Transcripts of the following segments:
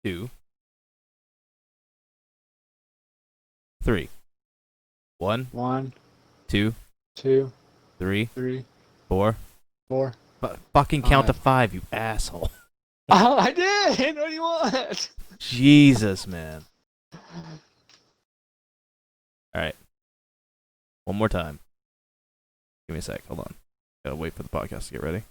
2, 3. 1, One, 2, two, 3, three, 4. four, Fucking count to 5. 5, you asshole. Oh, I did. What do you want? Jesus, man. All right. One more time. Give me a sec. Hold on. Gotta wait for the podcast to get ready.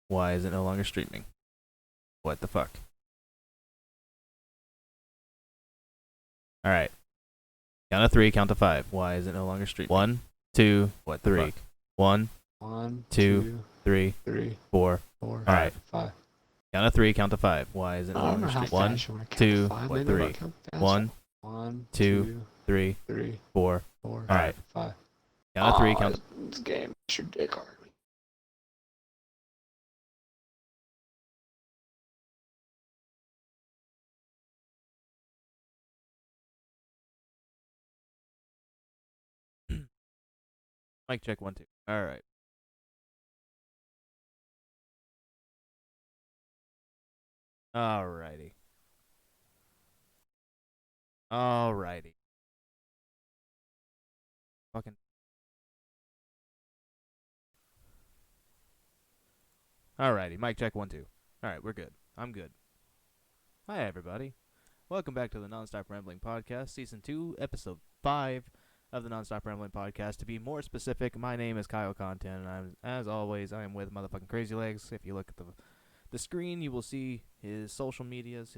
Why is it no longer streaming? What the fuck? All right. Count to 3, count to 5. Why is it no longer streaming? 1, 2, What 3. 1, 1, 2, 2, 3, 3, 4. 4, All right. 5. Count to 3, count to 5. Why is it no I don't longer know how streaming? 1, fast you want to count 2, to 5. Maybe 3. I'll count fast. 1, 1, 2, 2, 3, 3, 4. 4, All right. 5. Count to 3, count. This game makes your dick hard. Mic check 1, 2. All right. Alrighty. Alrighty. Fucking. Alrighty. Mic check 1, 2. Alright, we're good. I'm good. Hi, everybody. Welcome back to the Nonstop Rambling Podcast, Season 2, Episode 5 of the Nonstop Rambling Podcast. To be more specific, my name is Kyle Content, and as always, I am with motherfucking Crazy Legs. If you look at the screen, you will see his social medias,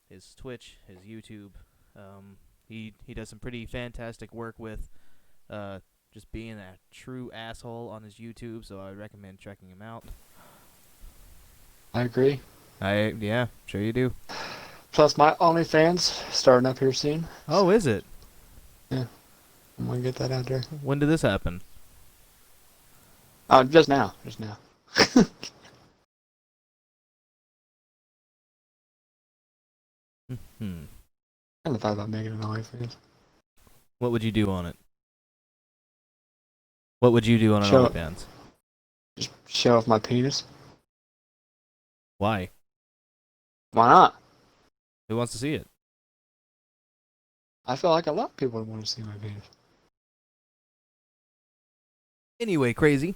his Twitch, his YouTube. He does some pretty fantastic work with just being a true asshole on his YouTube, so I recommend checking him out. I agree. Yeah, sure you do. Plus, my OnlyFans starting up here soon. Oh, is it? I'm gonna get that out there. When did this happen? Just now. Just now. Hmm. I haven't thought about making an OnlyFans. What would you do on it? What would you do on an Show it. OnlyFans? Just show off my penis. Why? Why not? Who wants to see it? I feel like a lot of people would want to see my penis. Anyway, Crazy.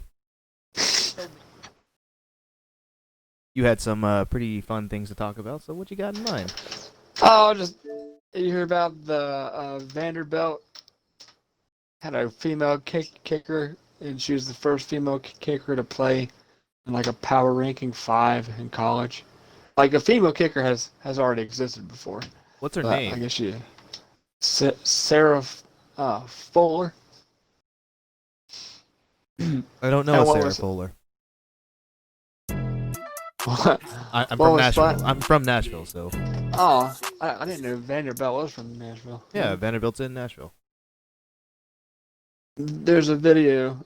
You had some pretty fun things to talk about, so what you got in mind? Oh, just you hear about the Vanderbilt had a female kicker, and she was the first female kicker to play in like a power ranking 5 in college. Like a female kicker has already existed before. What's her But name? I guess Sarah Fuller. I don't know And a what Sarah was- Fuller. What? I'm What from was Nashville. fun? I'm from Nashville, so Oh, I didn't know Vanderbilt was from Nashville. yeah, Vanderbilt's in Nashville. There's a video.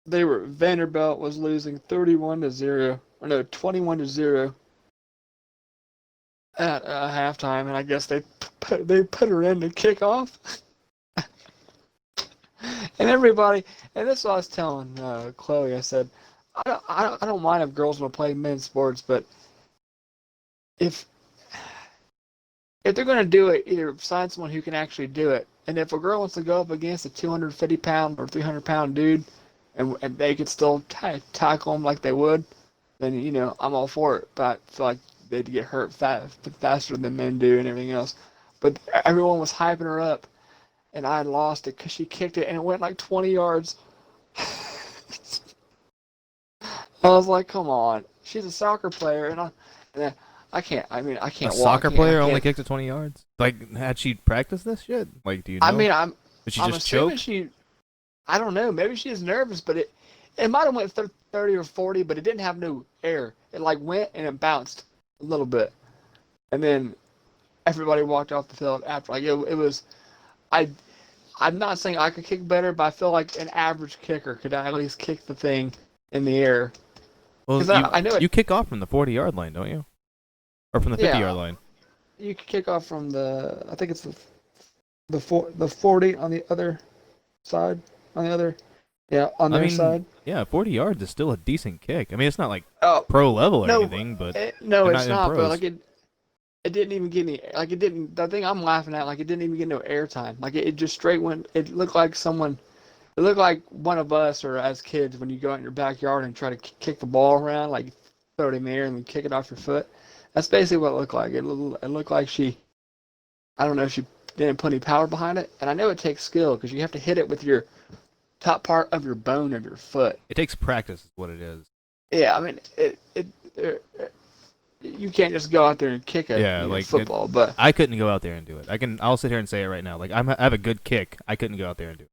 Vanderbilt was losing 31-0, or no, 21-0 at halftime, and I guess they put her in to kick off. And everybody, and this is what I was telling Chloe. I said, I don't mind if girls want to play men's sports, but if they're going to do it, either find someone who can actually do it. And if a girl wants to go up against a 250-pound or 300-pound dude, and they could still tackle him like they would, then I'm all for it. But I feel like they'd get hurt faster than men do and everything else. But everyone was hyping her up, and I lost it because she kicked it and it went like 20 yards. I was like, come on, she's a soccer player, and I can't. I mean, I can't A walk. soccer player I only can't. kicked it 20 yards? Like, had she practiced this shit? Like, do you know? I mean, I'm Did she I'm just assuming choke? I don't know. Maybe she's nervous, but it might have went 30 or 40, but it didn't have no air. It like went and it bounced a little bit, and then everybody walked off the field after. Like it was. I'm not saying I could kick better, but I feel like an average kicker could at least kick the thing in the air. Well, 'Cause you, I know it. you kick off from the 40-yard line, don't you? Or from the Yeah. 50-yard line? You could kick off from I think it's the 40 on the other side, on the other Yeah, on I their mean, side. yeah, 40 yards is still a decent kick. I mean, it's not like Oh pro level or no, anything, but no, they're not it's even not. But pros. like it didn't even get any. Like it didn't. The thing I'm laughing at, like it didn't even get no airtime. Like it just straight went. It looked like someone. It looked like one of us, or as kids, when you go out in your backyard and try to kick the ball around, like throw it in the air and then kick it off your foot. That's basically what it looked like. It looked like she. I don't know if she didn't put any power behind it, and I know it takes skill because you have to hit it with your top part of your bone of your foot. It takes practice, is what it is. Yeah, I mean you can't just go out there and kick a Yeah, like football, but I couldn't go out there and do it. I'll sit here and say it right now. Like I have a good kick. I couldn't go out there and do it.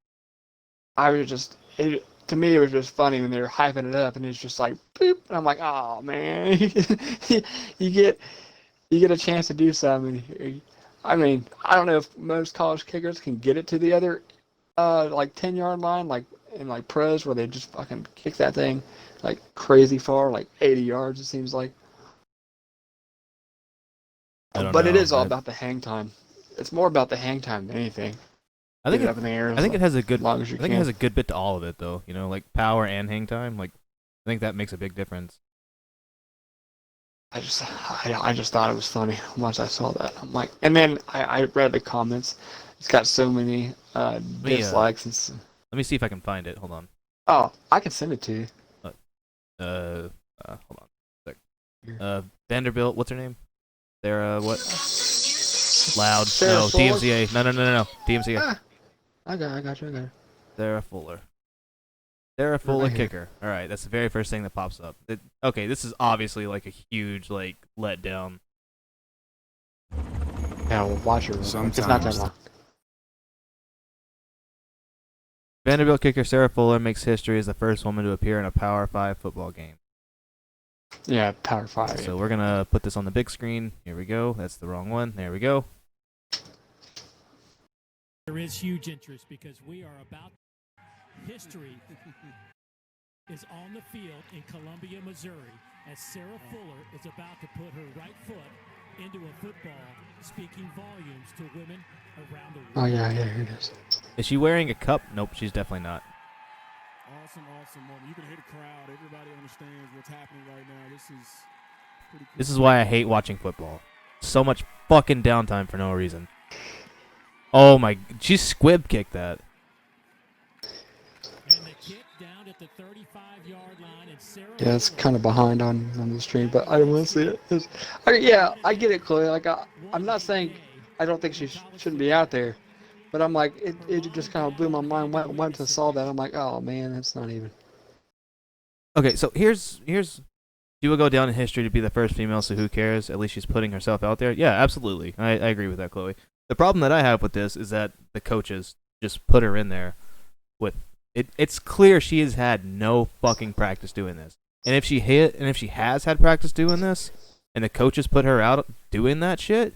I was just to me it was just funny when they were hyping it up and it's just like boop and I'm like, oh man, you get you get a chance to do something. I mean, I don't know if most college kickers can get it to the other like 10-yard line like in like pros where they just fucking kick that thing like crazy far, like 80 yards it seems like. I don't But it know. is all about the hang time. It's more about the hang time than anything. I Get think it up in the air I think it has a good. as long as you I think it can. has a good bit to all of it, though. You know, like power and hang time. Like I think that makes a big difference. I just thought it was funny once I saw that. I'm like, and then I read the comments. It's got so many dislikes and. Let me see if I can find it. Hold on. Oh, I can send it to you. Hold on. Vanderbilt. What's her name? Sarah. What? Loud. Sarah No. Fuller? DMCA. No. DMCA. Ah, I got you. Sarah Fuller. Sarah Fuller Right here. kicker. All right, that's the very first thing that pops up. Okay, this is obviously like a huge like letdown. Yeah, we'll watch it. Real quick. It's not that Sometimes. long. Vanderbilt kicker Sarah Fuller makes history as the first woman to appear in a Power 5 football game. Yeah, Power 5. So we're gonna put this on the big screen. Here we go. That's the wrong one. There we go. There is huge interest because we are about history is on the field in Columbia, Missouri, as Sarah Fuller is about to put her right foot into a football, speaking volumes to women around the world. Oh yeah, here it is. Is she wearing a cup? Nope, she's definitely not. Awesome moment. You can hear the crowd. Everybody understands what's happening right now. This is pretty cool. This is why I hate watching football. So much fucking downtime for no reason. Oh my, she squib kicked that. And the kick down at the 35-yard line, and Sarah Yeah, it's Fuller kind of behind on the stream, but I want to see it. Yeah, I get it, Chloe. Like I'm not saying I don't think she shouldn't be out there, but I'm like it just kind of blew my mind. Once I saw that, I'm like, oh man, that's not even. Okay, so here's she will go down in history to be the first female, so who cares? At least she's putting herself out there. Yeah, absolutely. I agree with that, Chloe. The problem that I have with this is that the coaches just put her in there with it. It's clear she has had no fucking practice doing this. And if she has had practice doing this, and the coaches put her out doing that shit,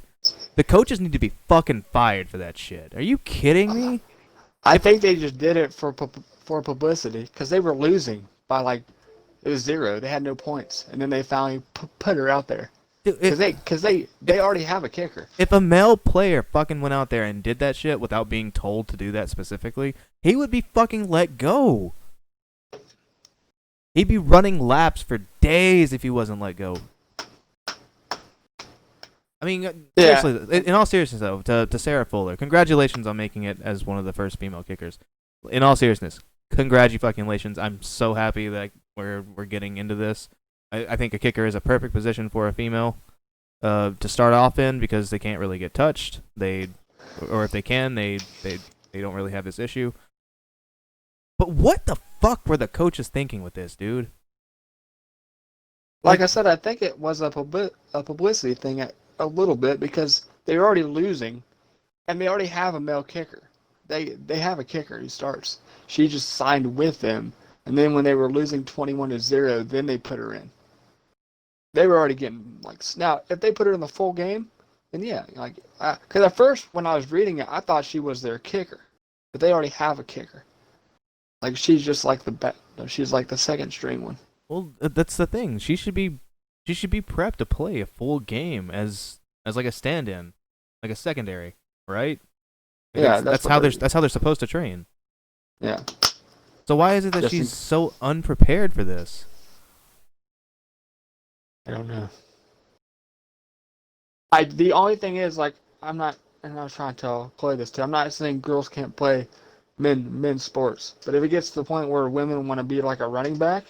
the coaches need to be fucking fired for that shit. Are you kidding me? I think they just did it for publicity because they were losing by like it was 0. They had no points, and then they finally put her out there Dude, because they already have a kicker. If a male player fucking went out there and did that shit without being told to do that specifically, he would be fucking let go. He'd be running laps for days if he wasn't let go. I mean, Yeah. seriously, in all seriousness though, to Sarah Fuller, congratulations on making it as one of the first female kickers. In all seriousness, congratulations. I'm so happy that we're getting into this. I think a kicker is a perfect position for a female to start off in because they can't really get touched. Or if they can, they don't really have this issue. But what the fuck were the coaches thinking with this, dude? Like I said, I think it was a publicity thing a little bit because they're already losing, and they already have a male kicker. They have a kicker who starts. She just signed with them, and then when they were losing 21-0, then they put her in. They were already getting like now. If they put her in the full game, then yeah, like because at first when I was reading it, I thought she was their kicker, but they already have a kicker. Like she's just like she's like the second string one. Well, that's the thing. She should be prepped to play a full game as like a stand-in, like a secondary, right? Like Yeah, that's how they're supposed to train. Yeah. So why is it that Just she's so unprepared for this? I don't know. The only thing is, like, I'm not, and I was trying to tell Chloe this too. I'm not saying girls can't play men's sports, but if it gets to the point where women want to be like a running back,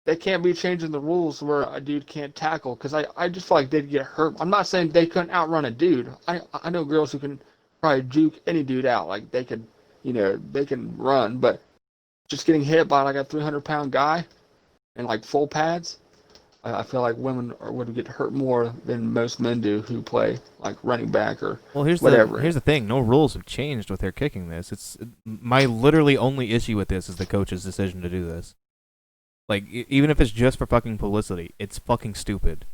they can't be changing the rules where a dude can't tackle, because I just feel like they'd get hurt. I'm not saying they couldn't outrun a dude. I know girls who can probably juke any dude out. Like, they could, they can run, but just getting hit by like a 300-pound guy and like full pads, I feel like women would get hurt more than most men do who play like running back or whatever. Here's the thing. No rules have changed with her kicking this. It's my literally only issue with this is the coach's decision to do this. Like, even if it's just for fucking publicity, it's fucking stupid.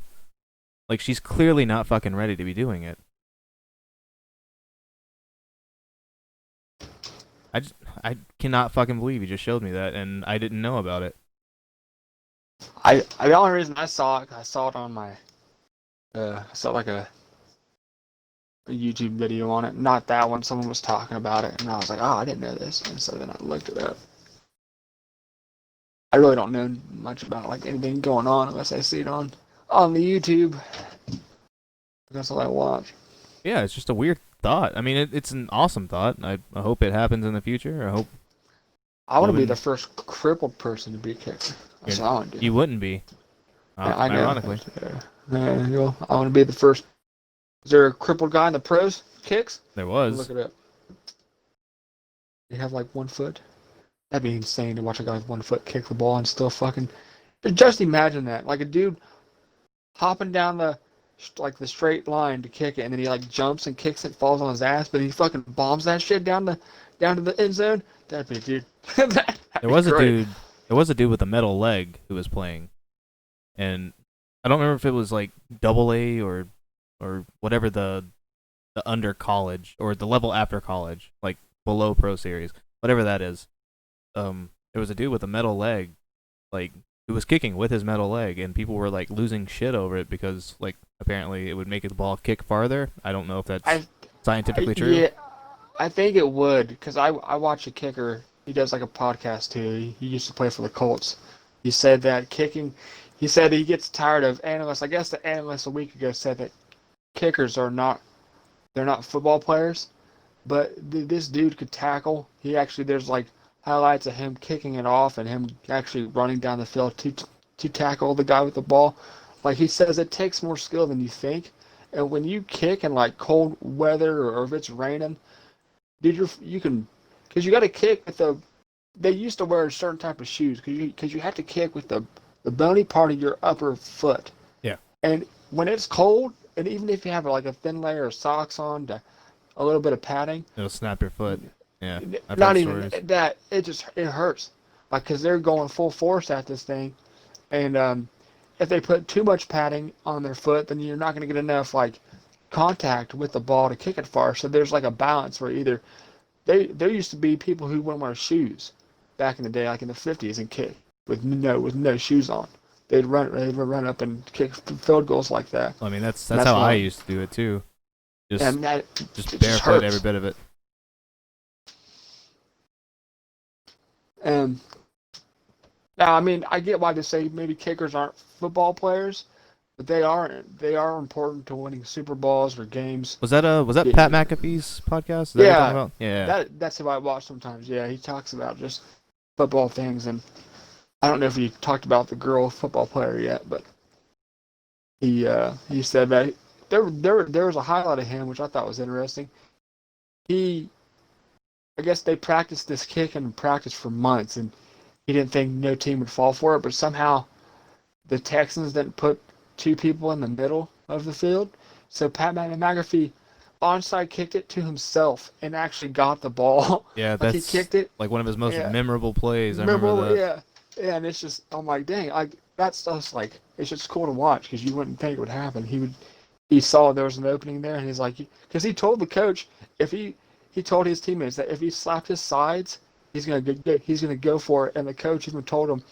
Like, she's clearly not fucking ready to be doing it. I cannot fucking believe you just showed me that, and I didn't know about it. The only reason I saw it on my, I saw like a YouTube video on it. Not that one. Someone was talking about it, and I was like, oh, I didn't know this. And so then I looked it up. I really don't know much about like anything going on unless I see it on the YouTube. That's all I watch. Yeah, it's just a weird thought. I mean, it's an awesome thought. I hope it happens in the future. I want to be the first crippled person to be a kicker. That's what I want to do. You wouldn't be. Yeah, I know. Ironically. I want to be the first. Is there a crippled guy in the pros kicks? There was. Look it up. They have like 1 foot. That'd be insane to watch a guy with 1 foot kick the ball and still fucking. Just imagine that, like a dude hopping down the straight line to kick it, and then he like jumps and kicks it, falls on his ass, but he fucking bombs that shit down to the end zone. That'd be, dude. There was a dude with a metal leg who was playing, and I don't remember if it was like AA or whatever the under college or the level after college, like below pro series, whatever that is. There was a dude with a metal leg, like, who was kicking with his metal leg, and people were like losing shit over it because, like, apparently it would make the ball kick farther. I don't know if that's scientifically true. Yeah, I think it would, because I watch a kicker. He does like a podcast too. He used to play for the Colts. He said that kicking. He said he gets tired of analysts. I guess the analyst a week ago said that kickers they're not football players, but this dude could tackle. There's like highlights of him kicking it off and him actually running down the field to tackle the guy with the ball. Like, he says it takes more skill than you think. And when you kick in like cold weather or if it's raining, dude, you can, because you got to kick with they used to wear a certain type of shoes because you have to kick with the bony part of your upper foot. Yeah. And when it's cold, and even if you have like a thin layer of socks on to a little bit of padding, It'll snap your foot. Yeah. Not even that. It hurts. Like, because they're going full force at this thing. And if they put too much padding on their foot, then you're not going to get enough, like, contact with the ball to kick it far. So there's, like, a balance where either there used to be people who wouldn't wear shoes back in the day, like in the 50s, and kick with no shoes on. They'd run up and kick field goals like that. I mean, that's how I used to do it, too. Just barefoot every bit of it. Now, I mean, I get why they say maybe kickers aren't football players, but they are important to winning Super Bowls or games. Was that Pat McAfee's podcast? Is that what you're talking about? Yeah. That's who I watch sometimes. Yeah, he talks about just football things, and I don't know if he talked about the girl football player yet, but he said that there was a highlight of him which I thought was interesting. I guess they practiced this kick in practice for months, and he didn't think no team would fall for it, but somehow the Texans didn't put two people in the middle of the field. So Pat McAfee onside kicked it to himself and actually got the ball. Yeah, he kicked it. Like one of his most memorable plays. I remember that. Yeah, and it's just, I'm like, dang, that stuff's like, it's just cool to watch because you wouldn't think it would happen. He saw there was an opening there, and he's like, because he told the coach he told his teammates that if he slapped his sides, he's gonna go for it. And the coach even told him,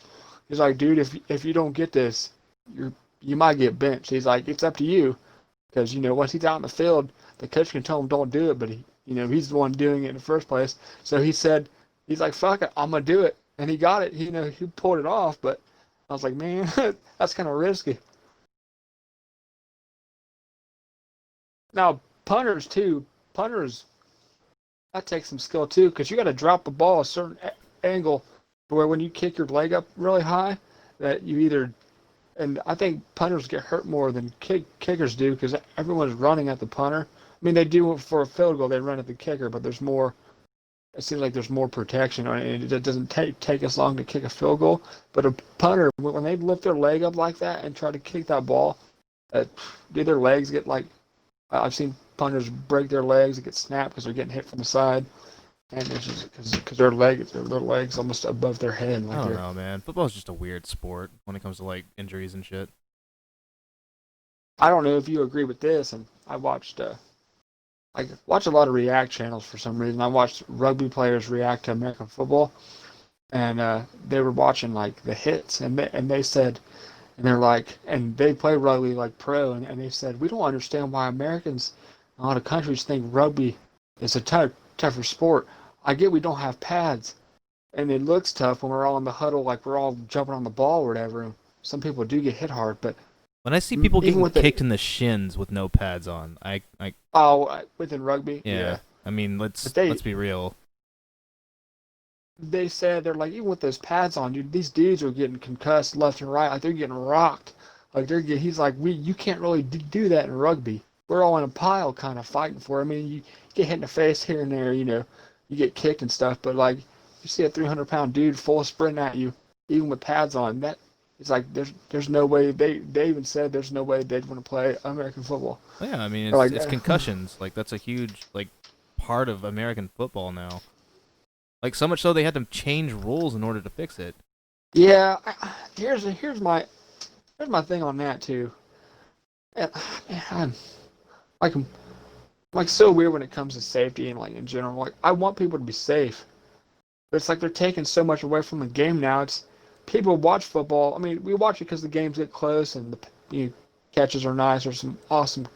he's like, dude, if you don't get this, you might get benched. He's like, it's up to you, because once he's out in the field, the coach can tell him don't do it, but he's the one doing it in the first place. So he said, he's like, fuck it, I'm gonna do it, and he got it. He pulled it off, but I was like, man, that's kind of risky. Now punters too, punters that takes some skill too, because you got to drop the ball a certain angle where when you kick your leg up really high, that you either and I think punters get hurt more than kickers do because everyone's running at the punter. I mean, they do for a field goal, they run at the kicker, but there's more. It seems like there's more protection, and it doesn't take as long to kick a field goal. But a punter, when they lift their leg up like that and try to kick that ball, do their legs get like? I've seen punters break their legs and get snapped because they're getting hit from the side, and it's just because their legs almost above their head. Like I don't know, man. Football's just a weird sport when it comes to like injuries and shit. I don't know if you agree with this, and I watched I watch a lot of React channels for some reason. I watched rugby players react to American football, and they were watching like the hits, and they said, and they're like, and they play rugby like pro, and they said we don't understand why Americans, in a lot of countries think rugby is a tougher sport. I get we don't have pads, and it looks tough when we're all in the huddle, like we're all jumping on the ball or whatever. And some people do get hit hard, but when I see people even getting kicked in the shins with no pads on, I within rugby, yeah. I mean, let's be real. They said they're like even with those pads on, dude, these dudes are getting concussed left and right, like they're getting rocked, like he's like you can't really do that in rugby. We're all in a pile, kind of fighting for it. I mean, you get hit in the face here and there, you get kicked and stuff, but like you see a 300-pound dude full sprint at you, even with pads on, that. It's like there's no way they even said there's no way they'd want to play American football. Yeah, I mean it's concussions. Like that's a huge like part of American football now. Like so much so they had to change rules in order to fix it. Yeah, here's my thing on that too. And, man, I'm like so weird when it comes to safety and like in general. Like I want people to be safe, but it's like they're taking so much away from the game now. It's people watch football. I mean, we watch it because the games get close and the catches are nice. There's some awesome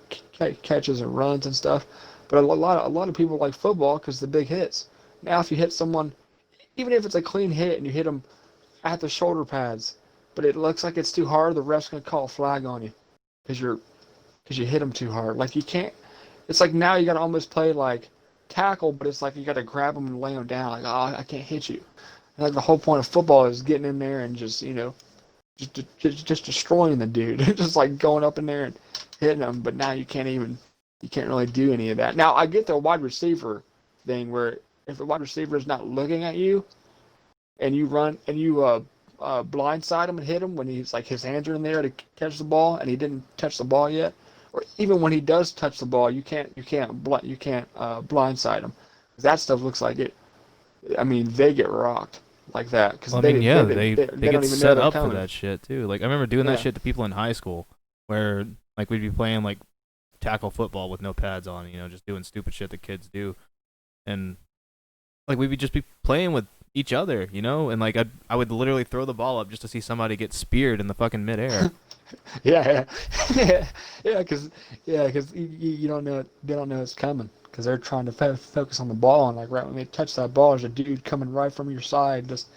catches and runs and stuff. But a lot of people like football because the big hits. Now, if you hit someone, even if it's a clean hit and you hit them at the shoulder pads, but it looks like it's too hard, the ref's gonna call a flag on you because you hit them too hard. Like you can't. It's like now you gotta almost play like tackle, but it's like you gotta grab them and lay them down. Like I can't hit you. Like the whole point of football is getting in there and just just destroying the dude, just like going up in there and hitting him. But now you can't really do any of that. Now I get the wide receiver thing where if the wide receiver is not looking at you, and you run and you blindside him and hit him when he's like his hands are in there to catch the ball and he didn't touch the ball yet, or even when he does touch the ball, you can't blindside him. That stuff looks like it. I mean, they get rocked. Like that, because well, I mean, they get don't even set know up coming. for that shit too. Like I remember doing that shit to people in high school, where like we'd be playing like tackle football with no pads on, just doing stupid shit that kids do, and like we'd just be playing with each other, and like I would literally throw the ball up just to see somebody get speared in the fucking midair. yeah, because you don't know they don't know it's coming. Because they're trying to focus on the ball, and like right when they touch that ball, there's a dude coming right from your side, just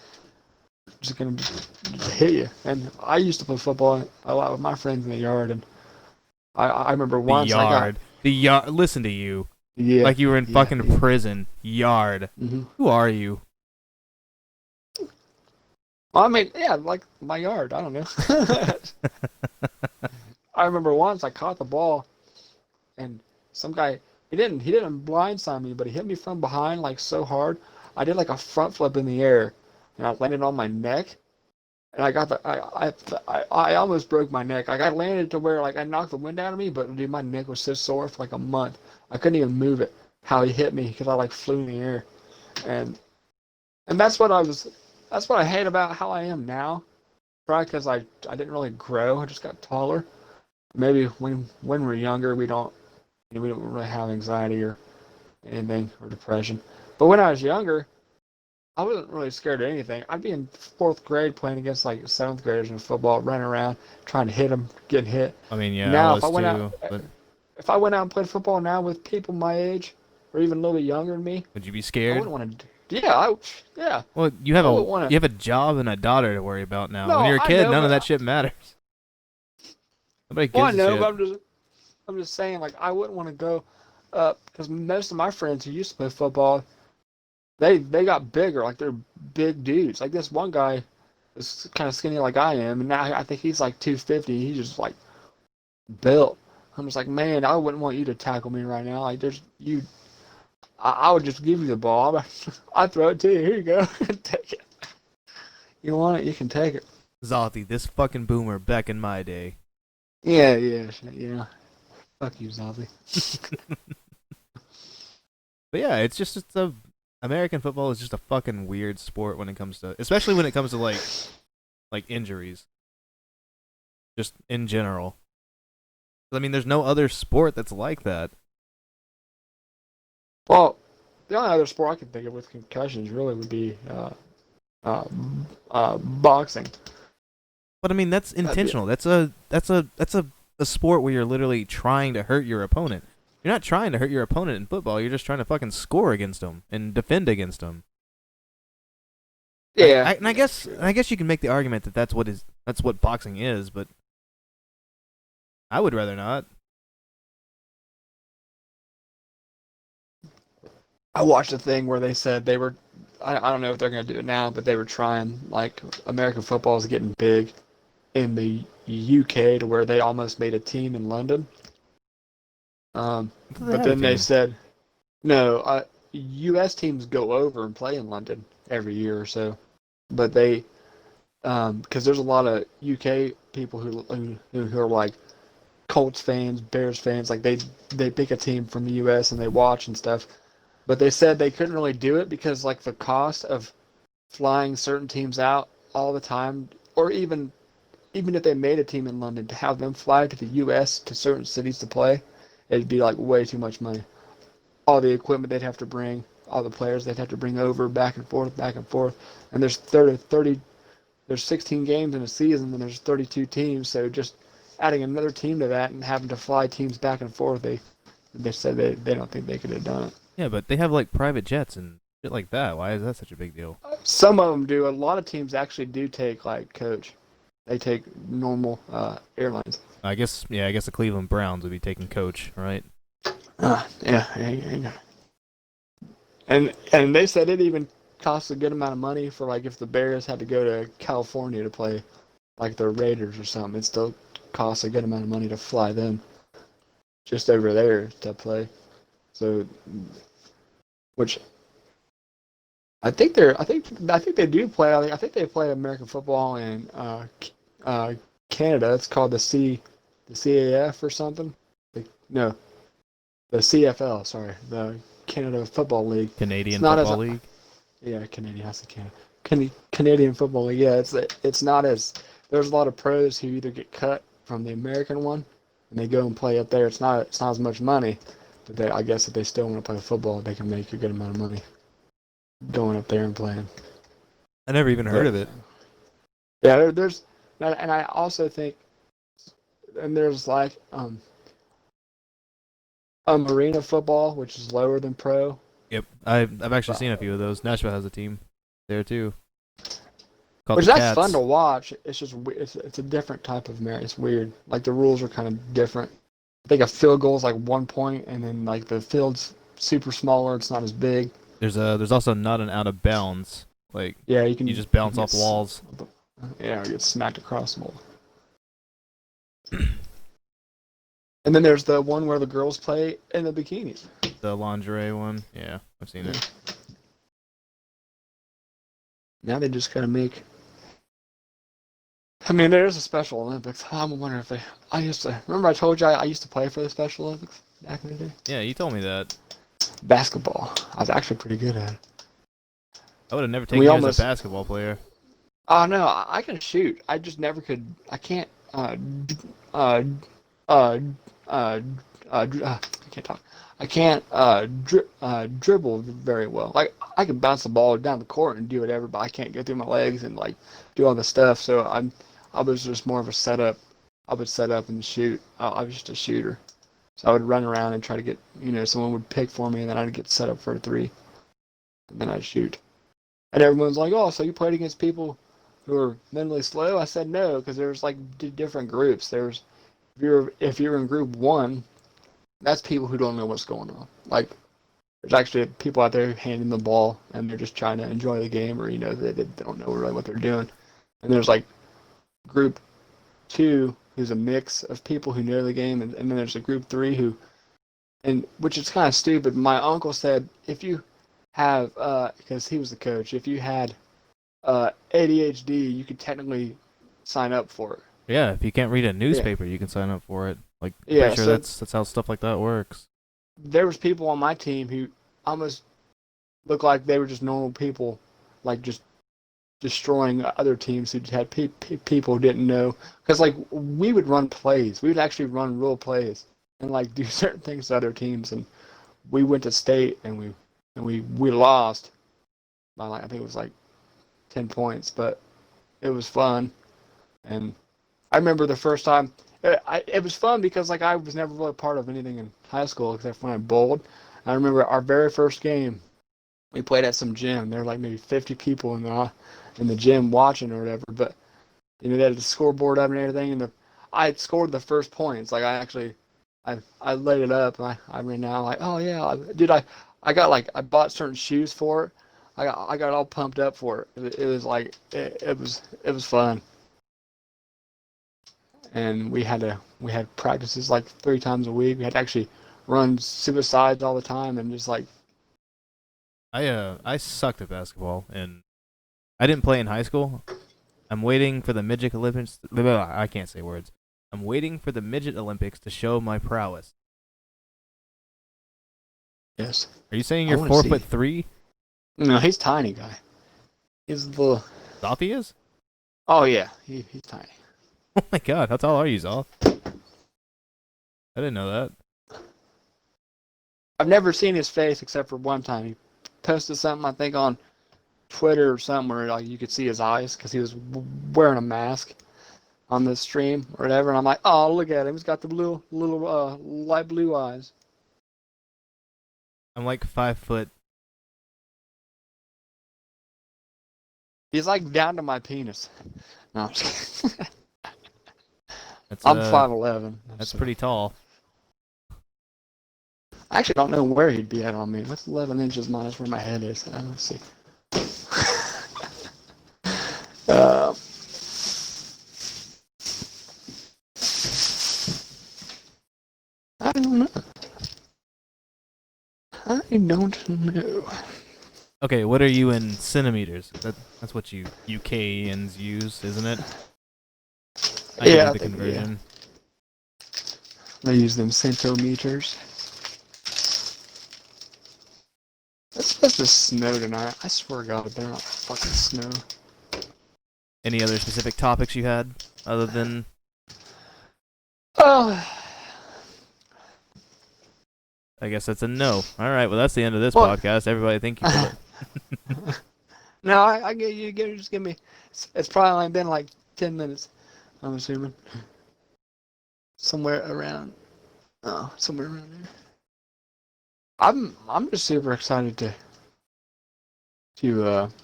gonna just hit you. And I used to play football a lot with my friends in the yard, and I remember once the yard. Listen to you, like you were in fucking prison. Yard. Mm-hmm. Who are you? Well, I mean, yeah, like my yard. I don't know. I remember once I caught the ball, and some guy. He didn't blindside me, but he hit me from behind like so hard. I did like a front flip in the air, and I landed on my neck, and I got I almost broke my neck. Like I landed to where like I knocked the wind out of me, but dude, my neck was so sore for like a month. I couldn't even move it. How he hit me because I like flew in the air, and that's what I hate about how I am now. Probably because I didn't really grow. I just got taller. Maybe when we're younger we don't really have anxiety or anything or depression. But when I was younger, I wasn't really scared of anything. I'd be in 4th grade playing against like 7th graders in football, running around, trying to hit them, getting hit. I mean, yeah. Now, if I went out and played football now with people my age or even a little bit younger than me, would you be I scared? wouldn't want to. Yeah. Well, you have I a would wanna- you have a job and a daughter to worry about now. No, When you're a I kid, know, none of but that shit matters. Nobody Well, I gives a know, shit. but I'm just saying, like, I wouldn't want to go up because most of my friends who used to play football, they got bigger, like they're big dudes. Like this one guy is kind of skinny like I am, and now I think he's like 250. He's just like built. I'm just like, man, I wouldn't want you to tackle me right now. Like, there's you. I would just give you the ball. I'd throw it to you. Here you go. Take it. You want it? You can take it. Zolty, this fucking boomer back in my day. Yeah. Fuck you, Zolby. But yeah, it's a American football is just a fucking weird sport when it comes to, especially when it comes to like injuries. Just in general. I mean, there's no other sport that's like that. Well, the only other sport I can think of with concussions really would be boxing. But I mean, that's intentional. That's a sport where you're literally trying to hurt your opponent. You're not trying to hurt your opponent in football. You're just trying to fucking score against them and defend against them. Yeah. I guess you can make the argument that that's what boxing is, but I would rather not. I watched a thing where they said they were, I don't know if they're going to do it now, but they were trying, like, American football is getting big in the UK to where they almost made a team in London. But then they said, no, US teams go over and play in London every year or so. But they, because there's a lot of UK people who are like Colts fans, Bears fans, like they pick a team from the US and they watch and stuff. But they said they couldn't really do it because like the cost of flying certain teams out all the time, or even if they made a team in London, to have them fly to the US to certain cities to play, it'd be like way too much money. All the equipment they'd have to bring, all the players they'd have to bring over back and forth. And there's 30 there's 16 games in a season and there's 32 teams, so just adding another team to that and having to fly teams back and forth, they said they don't think they could have done it. Yeah, but they have like private jets and shit like that. Why is that such a big deal? Some of them do. A lot of teams actually do take like coach. They take normal airlines. I guess the Cleveland Browns would be taking coach, right? Yeah. And they said it even costs a good amount of money for like if the Bears had to go to California to play like the Raiders or something, it still costs a good amount of money to fly them just over there to play. So, which I think they do play. I think they play American football in Canada. It's called the CAF or something. No, the CFL. Sorry, the Canada Football League. Canadian Football League. Yeah, Canadian. I said Canada. Canadian Football League. Yeah, it's not as. There's a lot of pros who either get cut from the American one and they go and play up there. It's not as much money, but I guess if they still want to play football, they can make a good amount of money going up there and playing. I never even heard of it. Yeah, there's, and I also think, and there's like a marina football, which is lower than pro. Yep, I've actually seen a few of those. Nashville has a team there too. Which that's fun to watch. It's just it's a different type of marina. It's weird. Like the rules are kind of different. I think a field goal is like 1 point, and then like the field's super smaller. It's not as big. There's also not an out of bounds. Like yeah, you just bounce off walls. Yeah, or get smacked across the wall. And then there's the one where the girls play in the bikinis. The lingerie one. Yeah, I've seen it. Now they just gotta make. I mean, there's a Special Olympics. I'm wondering if remember I told you I used to play for the Special Olympics back in the day? Yeah, you told me that. Basketball. I was actually pretty good at it. I would have never taken you as a basketball player. Oh, no, I can shoot. I just never could. I can't. I can't talk. I can't dribble very well. Like I can bounce the ball down the court and do whatever, but I can't get through my legs and like do all the stuff. So I was just more of a setup. I would set up and shoot. I was just a shooter. So I would run around and try to get, someone would pick for me and then I'd get set up for a three. and then I shoot. And everyone's like, "Oh, so you played against people who are mentally slow?" I said no, because there's like different groups. There's if you're in group one, that's people who don't know what's going on. Like there's actually people out there handing the ball and they're just trying to enjoy the game, or they don't know really what they're doing. And there's like group two, who's a mix of people who know the game, and then there's a group three who, and which is kind of stupid. My uncle said if you have, because he was the coach, if you had ADHD, you could technically sign up for it. Yeah, if you can't read a newspaper, you can sign up for it. Like, I'm Yeah, pretty sure so that's how stuff like that works. there was people on my team who almost looked like they were just normal people, like just destroying other teams who had people who didn't know. Because like we would run plays, we would actually run real plays and like do certain things to other teams. And we went to state and we lost by like I think it was like 10 points, but it was fun. And I remember the first time. It was fun because like I was never really part of anything in high school except when I bowled. I remember our very first game. We played at some gym. There were like maybe 50 people in the gym watching or whatever. But they had the scoreboard up and everything. And I had scored the first points. Like I laid it up. And I ran out like, oh yeah, dude. I got like I bought certain shoes for it. I got all pumped up for it. It was like it was fun. And we had practices like 3 times a week. We had to actually run suicides all the time and just like I sucked at basketball, and I didn't play in high school. I'm waiting for the midget Olympics. I can't say words. I'm waiting for the midget Olympics to show my prowess. yes. Are you saying I you're wanna 4'3"? No, he's tiny guy. He's the Zothy is? oh yeah, he's tiny. Oh my god, how tall are you, Zoth? I didn't know that. I've never seen his face except for one time. He posted something I think on Twitter or somewhere like you could see his eyes because he was wearing a mask on the stream or whatever. And I'm like, oh look at him, he's got the little light blue eyes. I'm like 5 foot. He's like down to my penis. No, I'm just kidding. That's, I'm 5'11". That's so. pretty tall. I actually don't know where he'd be at on me. What's 11 inches minus where my head is? Let's see. I don't know. I don't know. Okay, what are you in centimeters? That's what you UKians use, isn't it? I Yeah, did I the think, conversion. They use them centimeters. It's supposed to snow tonight. I swear to God, it better not fucking snow. Any other specific topics you had other than? Oh. I guess that's a no. All right, well that's the end of this Well- podcast. Everybody, thank you for it. No, I get you. Just give me. It's probably only been like 10 minutes. I'm assuming. Somewhere around there. I'm just super excited to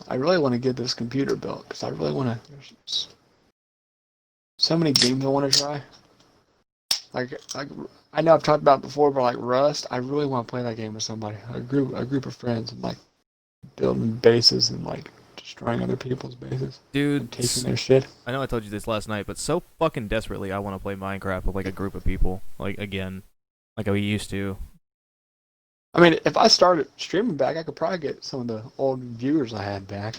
I really want to get this computer built because I really want to. There's so many games I want to try. Like I know I've talked about it before, but like Rust, I really want to play that game with somebody, a group of friends, and like building bases and like destroying other people's bases Dude, and taking their shit. I know I told you this last night, but so fucking desperately I want to play Minecraft with like a group of people, like again, like we used to. I mean, if I started streaming back, I could probably get some of the old viewers I had back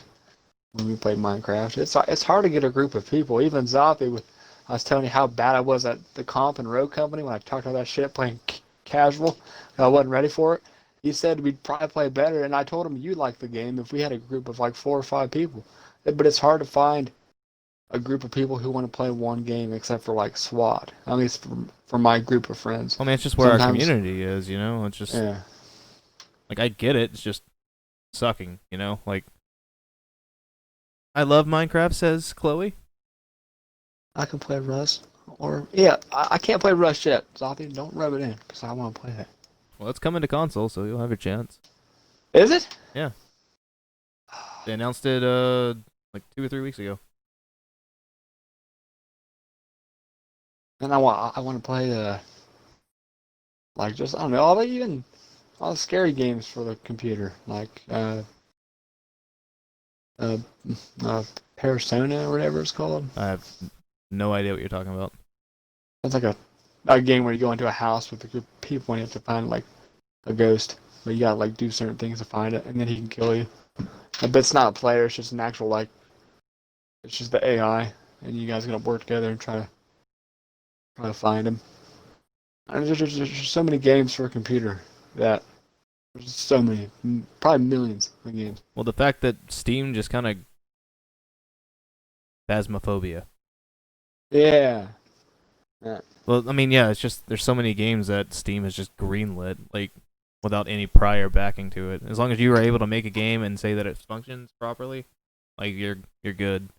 when we played Minecraft. It's hard to get a group of people. Even Zoppy, I was telling you how bad I was at the comp and road company when I talked all that shit playing casual. I wasn't ready for it. He said we'd probably play better, and I told him you'd like the game if we had a group of like 4 or 5 people. But it's hard to find a group of people who want to play one game except for like SWAT. At least for my group of friends. I mean, it's just where our Sometimes- community is, you know. It's just Yeah. like I get it. It's just sucking, you know. Like I love Minecraft, says Chloe. I can play Rust. Or yeah, I can't play Rust yet. Zombie, don't rub it in because I want to play that. Well, it's coming to console, so you'll have your chance. Is it? Yeah. They announced it like 2 or 3 weeks ago. And I want to play like just I don't know all the scary games for the computer like uh, Persona or whatever it's called. I have no idea what you're talking about. It's like a game where you go into a house with a group of people and you have to find like a ghost, but you gotta like do certain things to find it, and then he can kill you. But it's not a player; it's just an actual like, it's just the AI, and you guys gotta work together and try to find him. And there's so many games for a computer that there's so many, probably millions of games. Well, the fact that Steam just kind of phasmophobia. Yeah. Well, I mean, yeah, it's just there's so many games that Steam has just greenlit, like without any prior backing to it. As long as you were able to make a game and say that it functions properly, like you're good.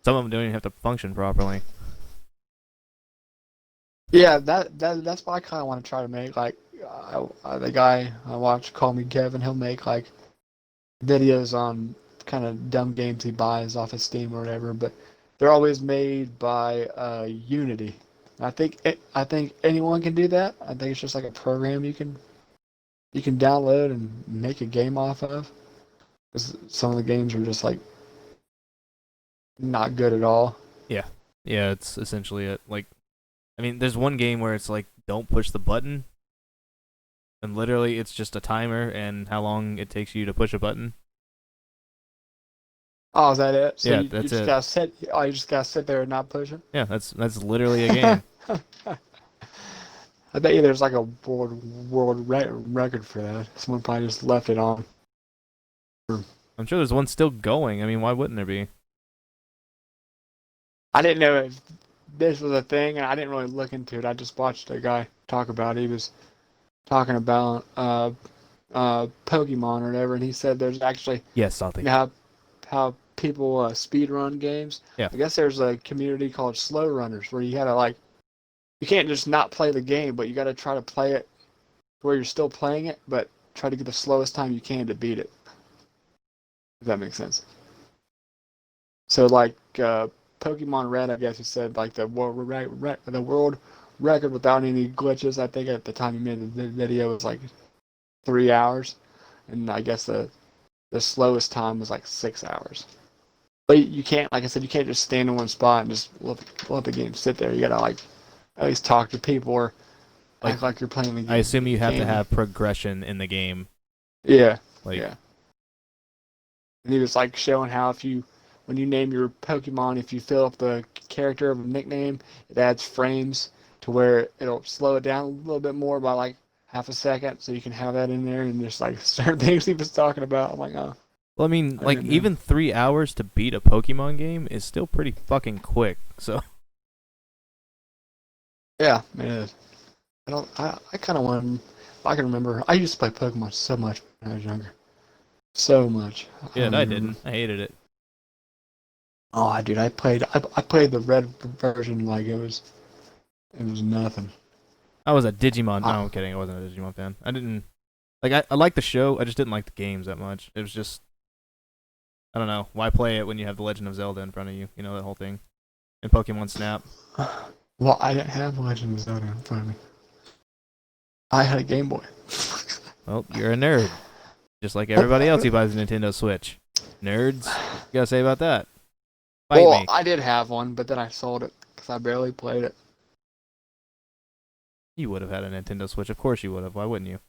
Some of them don't even have to function properly. Yeah, that's what I kind of want to try to make. Like, the guy I watch, Call Me Kevin, he'll make like videos on kind of dumb games he buys off of Steam or whatever, but they're always made by Unity. I think anyone can do that. I think it's just like a program you can download and make a game off of. 'Cause some of the games are just like not good at all. Yeah, it's essentially it. Like, I mean, there's one game where it's like, don't push the button, and literally it's just a timer and how long it takes you to push a button. Oh, is that it? So Yeah, you that's just it. gotta sit. Oh, you just gotta sit there and not push it. Yeah, that's literally a game. I bet you there's like a world record for that. Someone probably just left it on. I'm sure there's one still going. I mean, why wouldn't there be? I didn't know if this was a thing, and I didn't really look into it. I just watched a guy talk about it. He was talking about Pokemon or whatever, and he said there's actually Yes, salty. how people speed run games. Yeah. I guess there's a community called Slow Runners where you gotta like you can't just not play the game, but you gotta try to play it where you're still playing it, but try to get the slowest time you can to beat it. If that makes sense. So like Pokemon Red, I guess you said like the world record without any glitches. I think at the time you made the video was like 3 hours, and I guess the slowest time was like 6 hours. But you can't, like I said, you can't just stand in one spot and just let the game sit there. You gotta like at least talk to people or act like you're playing the game. I assume you have to have progression in the game. Yeah. Like, Yeah. And he was like showing how when you name your Pokemon, if you fill up the character of a nickname, it adds frames to where it'll slow it down a little bit more by like half a second, so you can have that in there and just like certain things he was talking about. I'm like, oh. well, I mean, I like didn't know. even 3 hours to beat a Pokemon game is still pretty fucking quick. So Yeah, it is. I kind of want. I can remember. I used to play Pokemon so much when I was younger. So much. yeah, don't I even- didn't. I hated it. Oh, dude, I played the red version like it was nothing. I was a Digimon. No, I'm kidding. I wasn't a Digimon fan. I didn't like. I liked the show. I just didn't like the games that much. It was just, I don't know. Why play it when you have the Legend of Zelda in front of you? You know that whole thing. And Pokemon Snap. Well, I didn't have Legend of Zelda in front of me. I had a Game Boy. Well, you're a nerd, just like everybody else who buys a Nintendo Switch. Nerds. What you gotta say about that? Fight Well, me. I did have one, but then I sold it because I barely played it. You would have had a Nintendo Switch. Of course you would have. Why wouldn't you?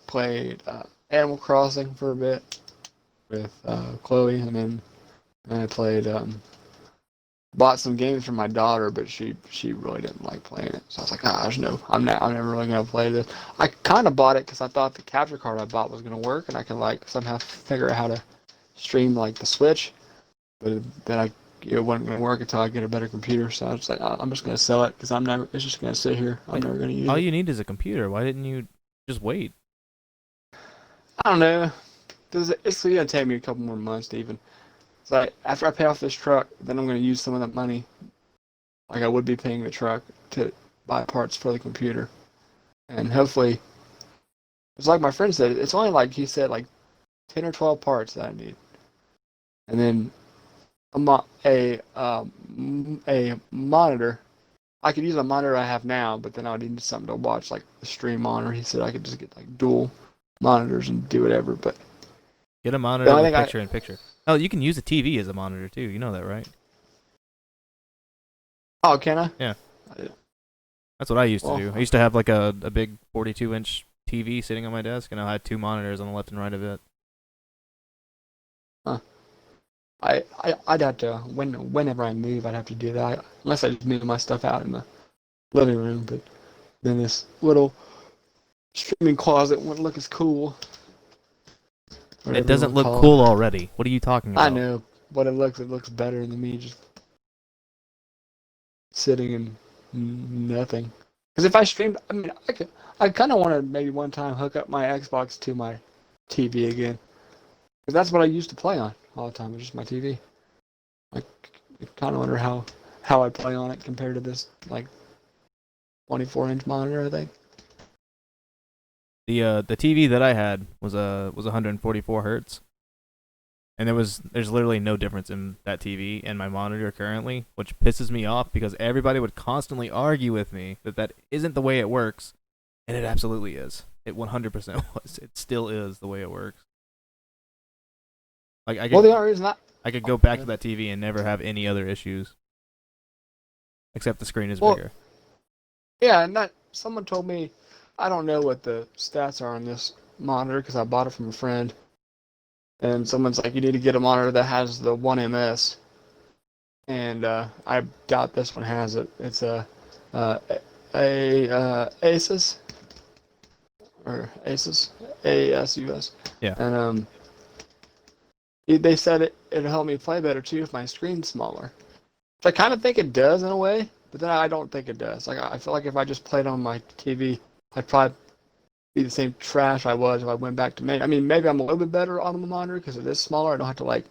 Played Animal Crossing for a bit with Chloe, and then I played bought some games for my daughter, but she really didn't like playing it. So I was like, I'm never really gonna play this. I kind of bought it because I thought the capture card I bought was gonna work, and I can like somehow figure out how to stream like the Switch, but then it wasn't gonna work until I get a better computer. So I was like, I'm just gonna sell it because it's just gonna sit here. I'm never gonna use All it. you need is a computer. Why didn't you just wait? I don't know. It's gonna take me a couple more months to even. It's like after I pay off this truck, then I'm gonna use some of that money, like I would be paying the truck, to buy parts for the computer, and hopefully, it's like my friend said. It's only like he said like 10 or 12 parts that I need. and then a monitor. I could use a monitor I have now, but then I would need something to watch, like the stream monitor. He said I could just get like dual monitors and do whatever. But Get a the monitor only with thing picture in picture. Oh, you can use a TV as a monitor too. You know that, right? oh, can I? Yeah. I- That's what I used to Well, do. I used to have like a big 42-inch TV sitting on my desk, and I had 2 monitors on the left and right of it. I'd have to whenever I move, I'd have to do that. Unless I just move my stuff out in the living room. But then this little streaming closet wouldn't look as cool. Whatever It you doesn't wanna look call cool it. already. What are you talking about? I know, but it looks better than me just sitting in nothing. Because if I streamed, I mean, I kind of want to maybe one time hook up my Xbox to my TV again. Because that's what I used to play on all the time, was just my TV. I kind of wonder how I play on it compared to this, like, 24-inch monitor, I think. The TV that I had was 144 hertz, and there's literally no difference in that TV and my monitor currently, which pisses me off because everybody would constantly argue with me that isn't the way it works, and it absolutely is. It 100% was. It still is the way it works. Like Well, the only reason I could go back to that TV and never have any other issues, except the screen is Well, bigger. yeah, and that someone told me, I don't know what the stats are on this monitor because I bought it from a friend, and someone's like, you need to get a monitor that has the 1MS, and I doubt this one has it. It's uh, Asus or Asus, ASUS, Yeah. and they said it'll help me play better too if my screen's smaller. So I kind of think it does in a way, but then I don't think it does. Like I feel like if I just played on my TV, I'd probably be the same trash I was if I went back to main. I mean, maybe I'm a little bit better on the monitor because it is smaller. I don't have to like,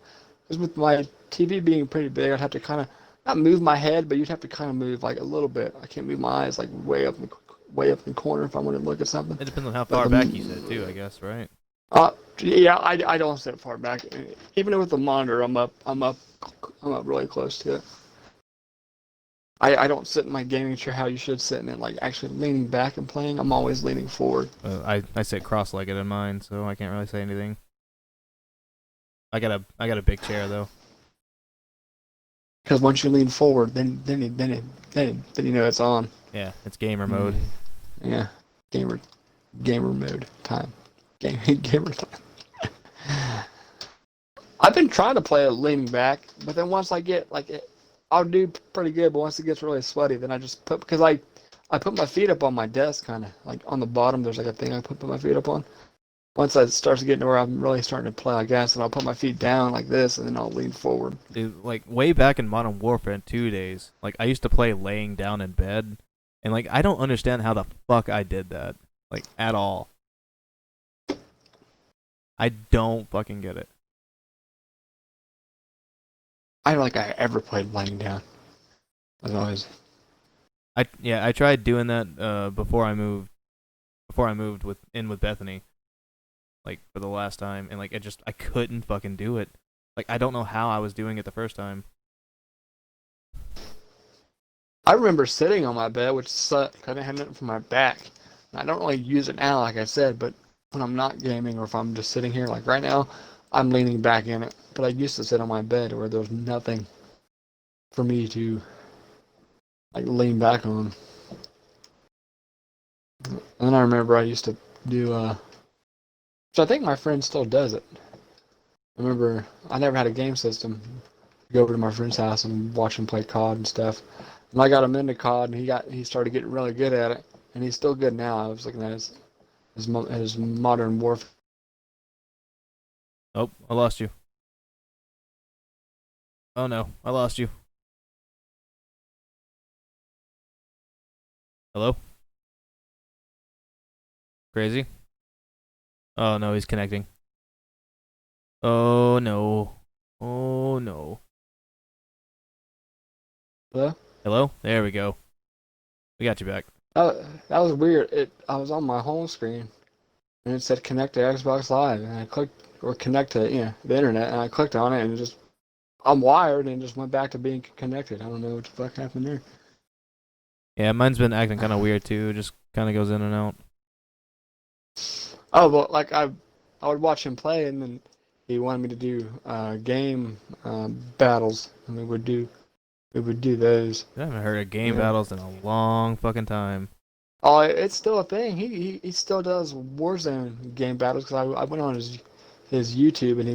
because with my TV being pretty big, I'd have to kind of not move my head, but you'd have to kind of move like a little bit. I can't move my eyes like way up in the corner if I want to look at something. It depends on how But far the back you sit too, I guess, right? Yeah, I don't sit far back. Even with the monitor, I'm up really close to it. I don't sit in my gaming chair how you should sit in it, like actually leaning back and playing. I'm always leaning forward. I sit cross-legged in mine, so I can't really say anything. I got a big chair though. Because once you lean forward, then you know it's on. Yeah, it's gamer mode. Yeah, gamer mode time. Gamer time. I've been trying to play it leaning back, but then once I get like it, I'll do pretty good. But once it gets really sweaty, then I just because I put my feet up on my desk, kind of like on the bottom. There's like a thing I put my feet up on. Once it starts getting to where I'm really starting to play, I guess, and I'll put my feet down like this, and then I'll lean forward. Dude, like way back in Modern Warfare 2 days, like I used to play laying down in bed, and like I don't understand how the fuck I did that, like at all. I don't fucking get it. I don't think I ever played lying down. I was always. I tried doing that before I moved with Bethany, like for the last time, and like I couldn't fucking do it. Like I don't know how I was doing it the first time. I remember sitting on my bed, which sucked. I didn't have nothing for my back. And I don't really use it now, like I said, but when I'm not gaming or if I'm just sitting here, like right now, I'm leaning back in it. But I used to sit on my bed where there was nothing for me to like lean back on. And then I remember I used to do, so I think my friend still does it. I remember I never had a game system. Go over to my friend's house and watch him play COD and stuff. And I got him into COD, and he started getting really good at it, and he's still good now. I was looking at his Modern Warfare. Oh, I lost you. Oh no, I lost you. Hello? Crazy? Oh no, he's connecting. Oh no. Oh no. Hello? Hello? There we go. We got you back. That was weird. I was on my home screen, and it said connect to Xbox Live, and I clicked or connect to the internet, and I clicked on it, and it just I'm wired and just went back to being connected. I don't know what the fuck happened there. Yeah, mine's been acting kind of weird too. Just kind of goes in and out. Oh, well, like I would watch him play, and then he wanted me to do game battles, and we would do those. I haven't heard of game Yeah. battles in a long fucking time. Oh, it's still a thing. He still does Warzone game battles because I went on his YouTube and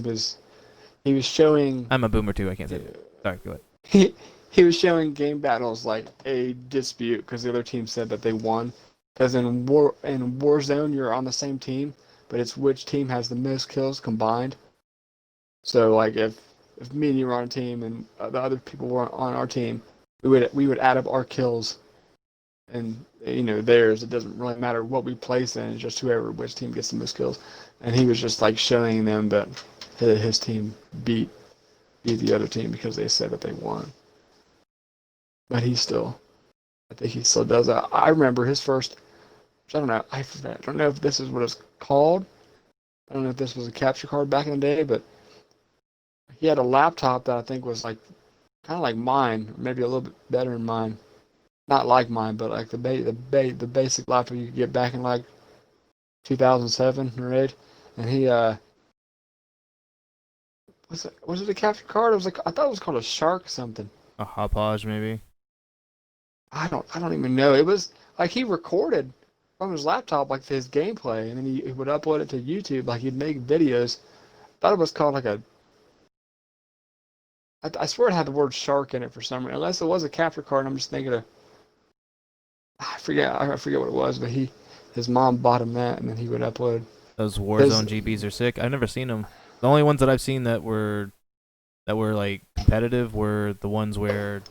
he was showing I'm a boomer too. I can't say that. Sorry, go ahead. he was showing game battles like a dispute because the other team said that they won. Because in Warzone you're on the same team, but it's which team has the most kills combined. So like if me and you were on a team and the other people were on our team, we would add up our kills and theirs. It doesn't really matter what we place in, it's just which team gets the most kills. And he was just like showing them that his team beat the other team because they said that they won. But I think he still does that. I remember his first, I don't know, I don't know if this is what it's called. I don't know if this was a capture card back in the day, but he had a laptop that I think was like kind of like mine, maybe a little bit better than mine. Not like mine, but like the basic laptop you could get back in like 2007 or 8. And he was it a capture card? It was like I thought it was called a Shark something. A Hauppauge maybe. I don't even know. It was like he recorded from his laptop like his gameplay, and then he would upload it to YouTube. Like he'd make videos. I thought it was called like a. I swear it had the word shark in it for some reason. Unless it was a capture card, I'm just thinking of. I forget what it was, but his mom bought him that, and then he would upload. Those Warzone GBs are sick. I've never seen them. The only ones that I've seen that were like competitive were the ones where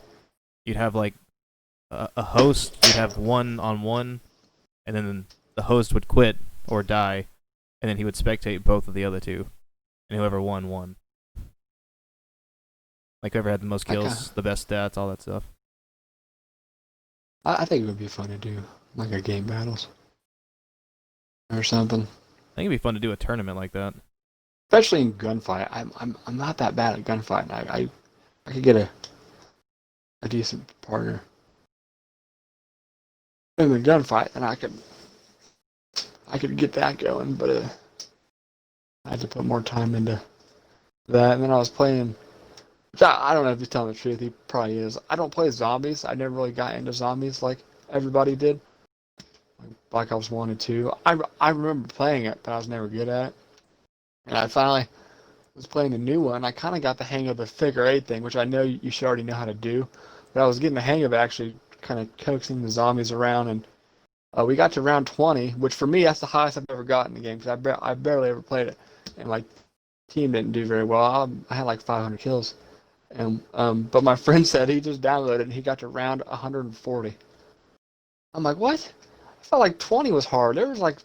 you'd have like a host, you'd have 1-on-1, and then the host would quit or die, and then he would spectate both of the other two, and whoever won. Like whoever had the most kills, the best stats, all that stuff. I think it would be fun to do like a game battles or something. I think it'd be fun to do a tournament like that. Especially in gunfight. I'm not that bad at gunfight. I could get a decent partner in the gunfight, and I could get that going. But I had to put more time into that. And then I was playing. I don't know if he's telling the truth. He probably is. I don't play zombies. I never really got into zombies like everybody did. Like I was wanted to. I remember playing it, but I was never good at it. And I finally was playing the new one. I kind of got the hang of the figure 8 thing, which I know you should already know how to do. But I was getting the hang of actually kind of coaxing the zombies around. And we got to round 20, which for me, that's the highest I've ever gotten in the game. Because I barely ever played it. And my team didn't do very well. I had like 500 kills. And but my friend said he just downloaded it and he got to round 140. I'm like, what? I felt like 20 was hard. There was like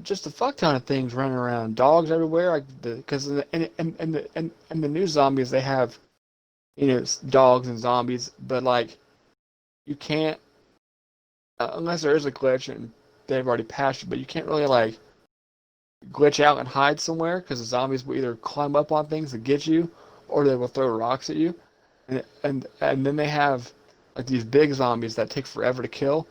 just a fuck ton of things running around, dogs everywhere. Like because in the new zombies they have, dogs and zombies, but like you can't unless there is a glitch and they've already patched it. But you can't really like glitch out and hide somewhere because the zombies will either climb up on things to get you, or they will throw rocks at you, and then they have like these big zombies that take forever to kill.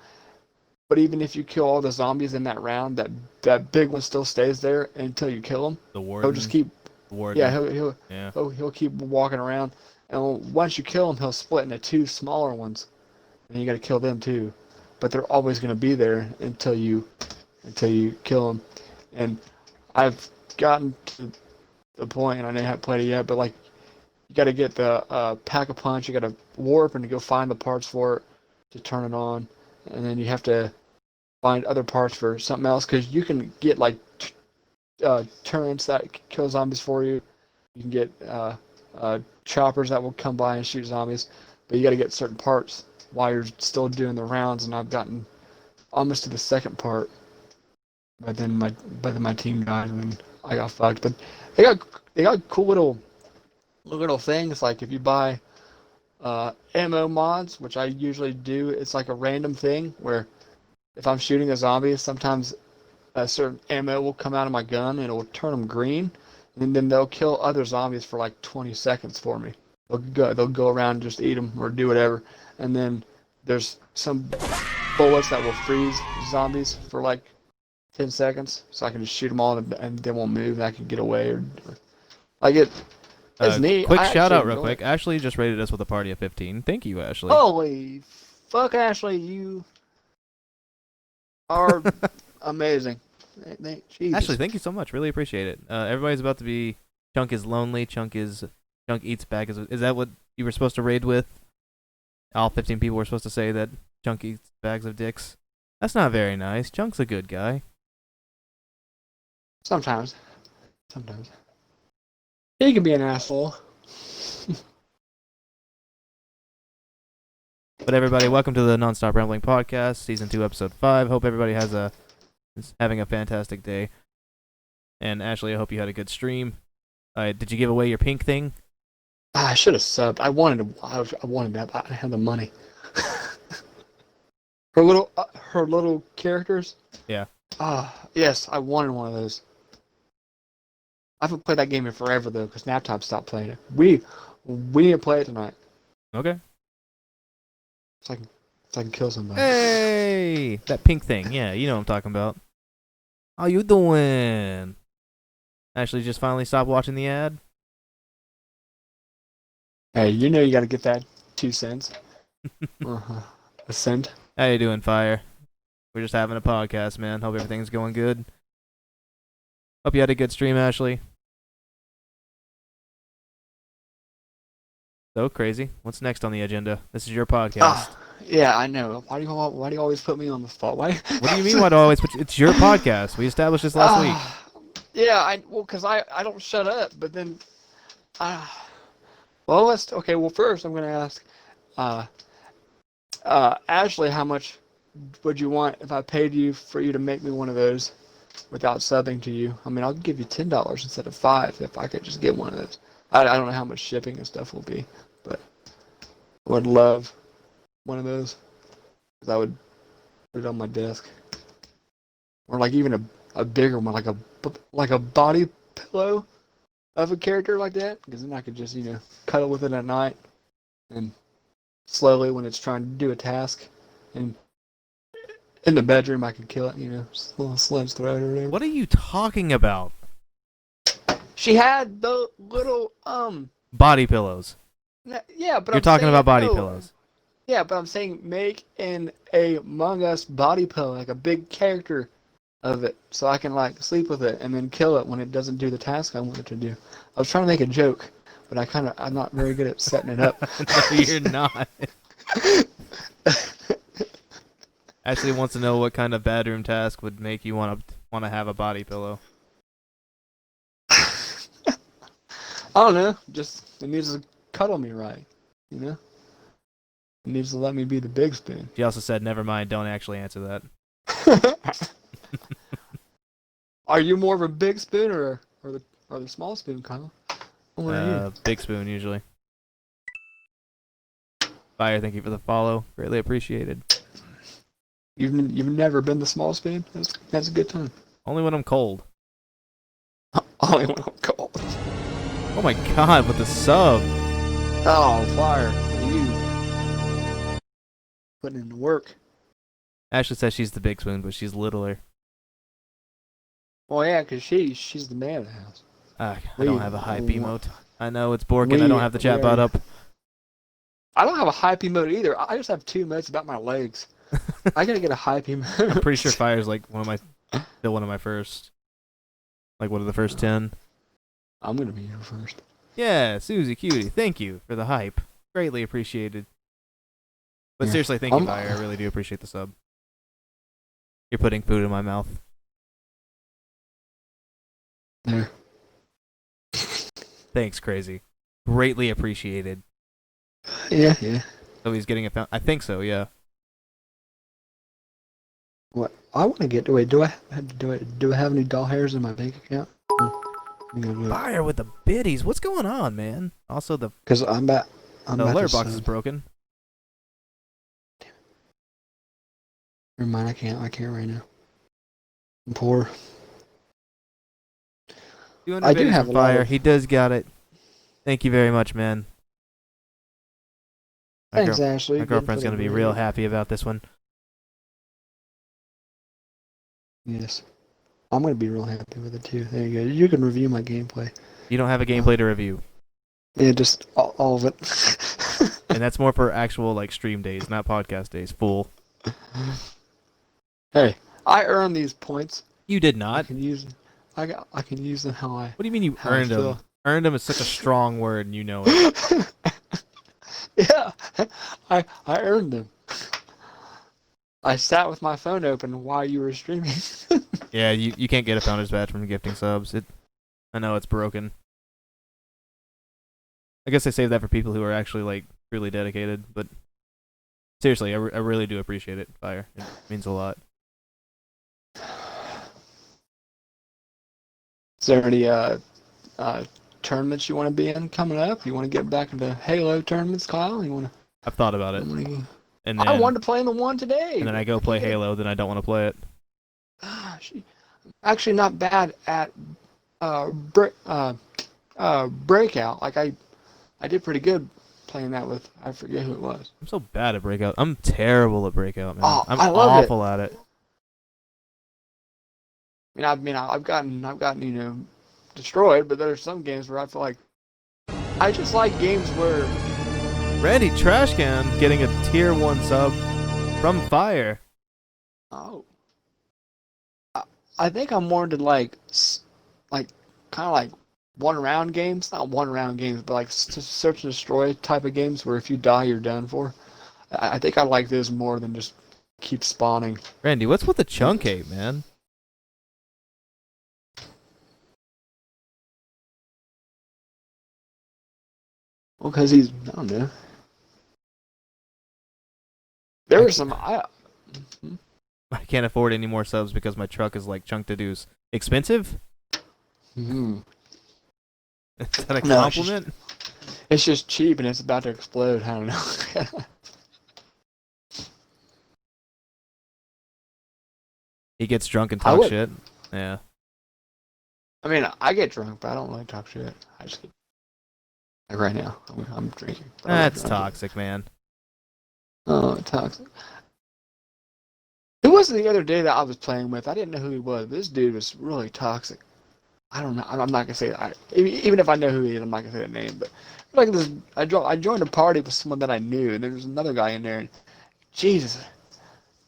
But even if you kill all the zombies in that round, that big one still stays there until you kill him. The warden. He'll just keep. Warden. Yeah, he'll keep walking around, and once you kill him, he'll split into 2 smaller ones, and you got to kill them too. But they're always going to be there until you kill them. And I've gotten to the point, and I haven't played it yet, but like you got to get the pack-a-punch, you got to warp and go find the parts for it to turn it on, and then you have to find other parts for something else, because you can get like turrets that kill zombies for you. You can get choppers that will come by and shoot zombies, but you got to get certain parts while you're still doing the rounds. And I've gotten almost to the second part, but then my team died and then I got fucked. But they got cool little things, like if you buy ammo mods, which I usually do, it's like a random thing where if I'm shooting a zombie, sometimes a certain ammo will come out of my gun and it will turn them green, and then they'll kill other zombies for like 20 seconds for me. They'll go around and just eat them or do whatever, and then there's some bullets that will freeze zombies for like 10 seconds, so I can just shoot them all and they won't move and I can get away or like it. It's neat. Quick I shout out actually real enjoy quick. it. Ashley just rated us with a party of 15. Thank you, Ashley. Holy fuck, Ashley, you are amazing. Jesus. Ashley, thank you so much. Really appreciate it. Everybody's about to be. Chunk is lonely. Chunk eats bag. Is that what you were supposed to raid with? All 15 people were supposed to say that Chunk eats bags of dicks. That's not very nice. Chunk's a good guy. Sometimes. He can be an asshole. But everybody, welcome to the Nonstop Rambling Podcast, Season 2, Episode 5. Hope everybody is having a fantastic day. And Ashley, I hope you had a good stream. Did you give away your pink thing? I should have subbed. I wanted that, but I didn't have the money. Her little characters? Yeah. Yes, I wanted one of those. I haven't played that game in forever, though, because Naptop stopped playing it. We need to play it tonight. Okay. So I can kill somebody. Hey! That pink thing. Yeah, you know what I'm talking about. How you doing? Ashley just finally stopped watching the ad? Hey, you know you gotta get that 2 cents. A cent. How you doing, Fire? We're just having a podcast, man. Hope everything's going good. Hope you had a good stream, Ashley. So crazy. What's next on the agenda? This is your podcast. Yeah, I know. Why do you always put me on the spot? Why? What do you mean? Why do I always? It's your podcast. We established this last week. Yeah, because I don't shut up. But then, well, okay. Well, first I'm gonna ask, Ashley, how much would you want if I paid you for you to make me one of those without subbing to you? I mean, I'll give you $10 instead of $5 if I could just get one of those. I don't know how much shipping and stuff will be, but I would love one of those. 'Cause I would put it on my desk, or like even a bigger one, like a body pillow of a character like that. Because then I could just cuddle with it at night, and slowly when it's trying to do a task, and in the bedroom I could kill it. Just a little slit throat or whatever. What are you talking about? She had the little Body pillows. Yeah, but You're talking about body pillows. Yeah, but I'm saying make an Among Us body pillow, like a big character of it, so I can sleep with it and then kill it when it doesn't do the task I want it to do. I was trying to make a joke, but I'm not very good at setting it up. No, you're not. Ashley wants to know what kind of bedroom task would make you want to have a body pillow. I don't know. Just it needs to cuddle me right, It needs to let me be the big spoon. She also said, "Never mind. Don't actually answer that." Are you more of a big spoon or the small spoon, Kyle? What are you? Big spoon usually. Fire, thank you for the follow. Greatly appreciated. You've never been the small spoon? That's a good time. Only when I'm cold. Only when I'm cold. Oh my god, with the sub. Oh, Fire. You putting in the work. Ashley says she's the big spoon, but she's littler. Well, yeah, because she's the man of the house. I don't have a hype emote. I know it's Borkin. I don't have the chat bot up. I don't have a hype emote either. I just have 2 emotes about my legs. I gotta get a hype emote. I'm pretty sure Fire's one of my first. One of the first 10. I'm gonna be here first. Yeah, Susie Cutie, thank you for the hype. Greatly appreciated. But Yeah. seriously, thank you, Fire. I really do appreciate the sub. You're putting food in my mouth. There. Thanks, Crazy. Greatly appreciated. Yeah. So he's getting I think so, yeah. What I want to get to? Wait, do I have any doll hairs in my bank account? Fire with the biddies. What's going on, man? Also, the Because I'm the about alert to box sub. is broken. Never mind, I can't right now. I'm poor. 200 I do videos have from a lot Fire. of- He does got it. Thank you very much, man. My, Thanks, Ashley. my Good girlfriend's for gonna the be real rate. happy about this one. Yes. I'm gonna be real happy with it too. There you go. You can review my gameplay. You don't have a gameplay to review, Yeah, just all of it. and that's more for actual like stream days, not podcast days. Fool. Hey, I earned these points. You did I not. can use. I can use them how I. What do you mean you How I earned them? feel. Earned them is such a strong word, and you know it. Yeah, I earned them. I sat with my phone open while you were streaming. Yeah, you can't get a founder's badge from gifting subs. I know it's broken. I guess I saved that for people who are actually like truly dedicated, but seriously, I really do appreciate it, Fire. It means a lot. Is there any tournaments you want to be in coming up? You want to get back into Halo tournaments, Kyle? You want to? I've thought about it, and then I wanted to play in the one today. and then I go play Halo, then I don't want to play it. Gosh, actually not bad at breakout. Like I did pretty good playing that with I forget who it was. I'm so bad at Breakout. I'm terrible at Breakout, man. Oh, I'm I love it. awful at it. I've gotten destroyed, but there's some games where I feel like I just like games where Randy Trashcan getting a tier 1 sub from Fire. oh I think I'm more into like kind of like one round games, not one round games, but like search and destroy type of games where if you die you're done for. I think I like those more than just keep spawning. Randy, what's with the chunkate, man? Well, because I don't know. There were some I can't afford any more subs because my truck is like chunk to deuce. Expensive? Mhm. Is that a No, it's just- compliment? It's just cheap and it's about to explode. I don't know. He gets drunk and I talks would- shit. Yeah. I mean, I get drunk, but I don't really talk shit. I just get like right now. I'm drinking. That's toxic, man. Oh, toxic. Who was it the other day that I was playing with? I didn't know who he was. But this dude was really toxic. I don't know. I'm not gonna say that. Even if I know who he is, I'm not gonna say the name. But like this, I joined a party with someone that I knew, and there was another guy in there. And Jesus,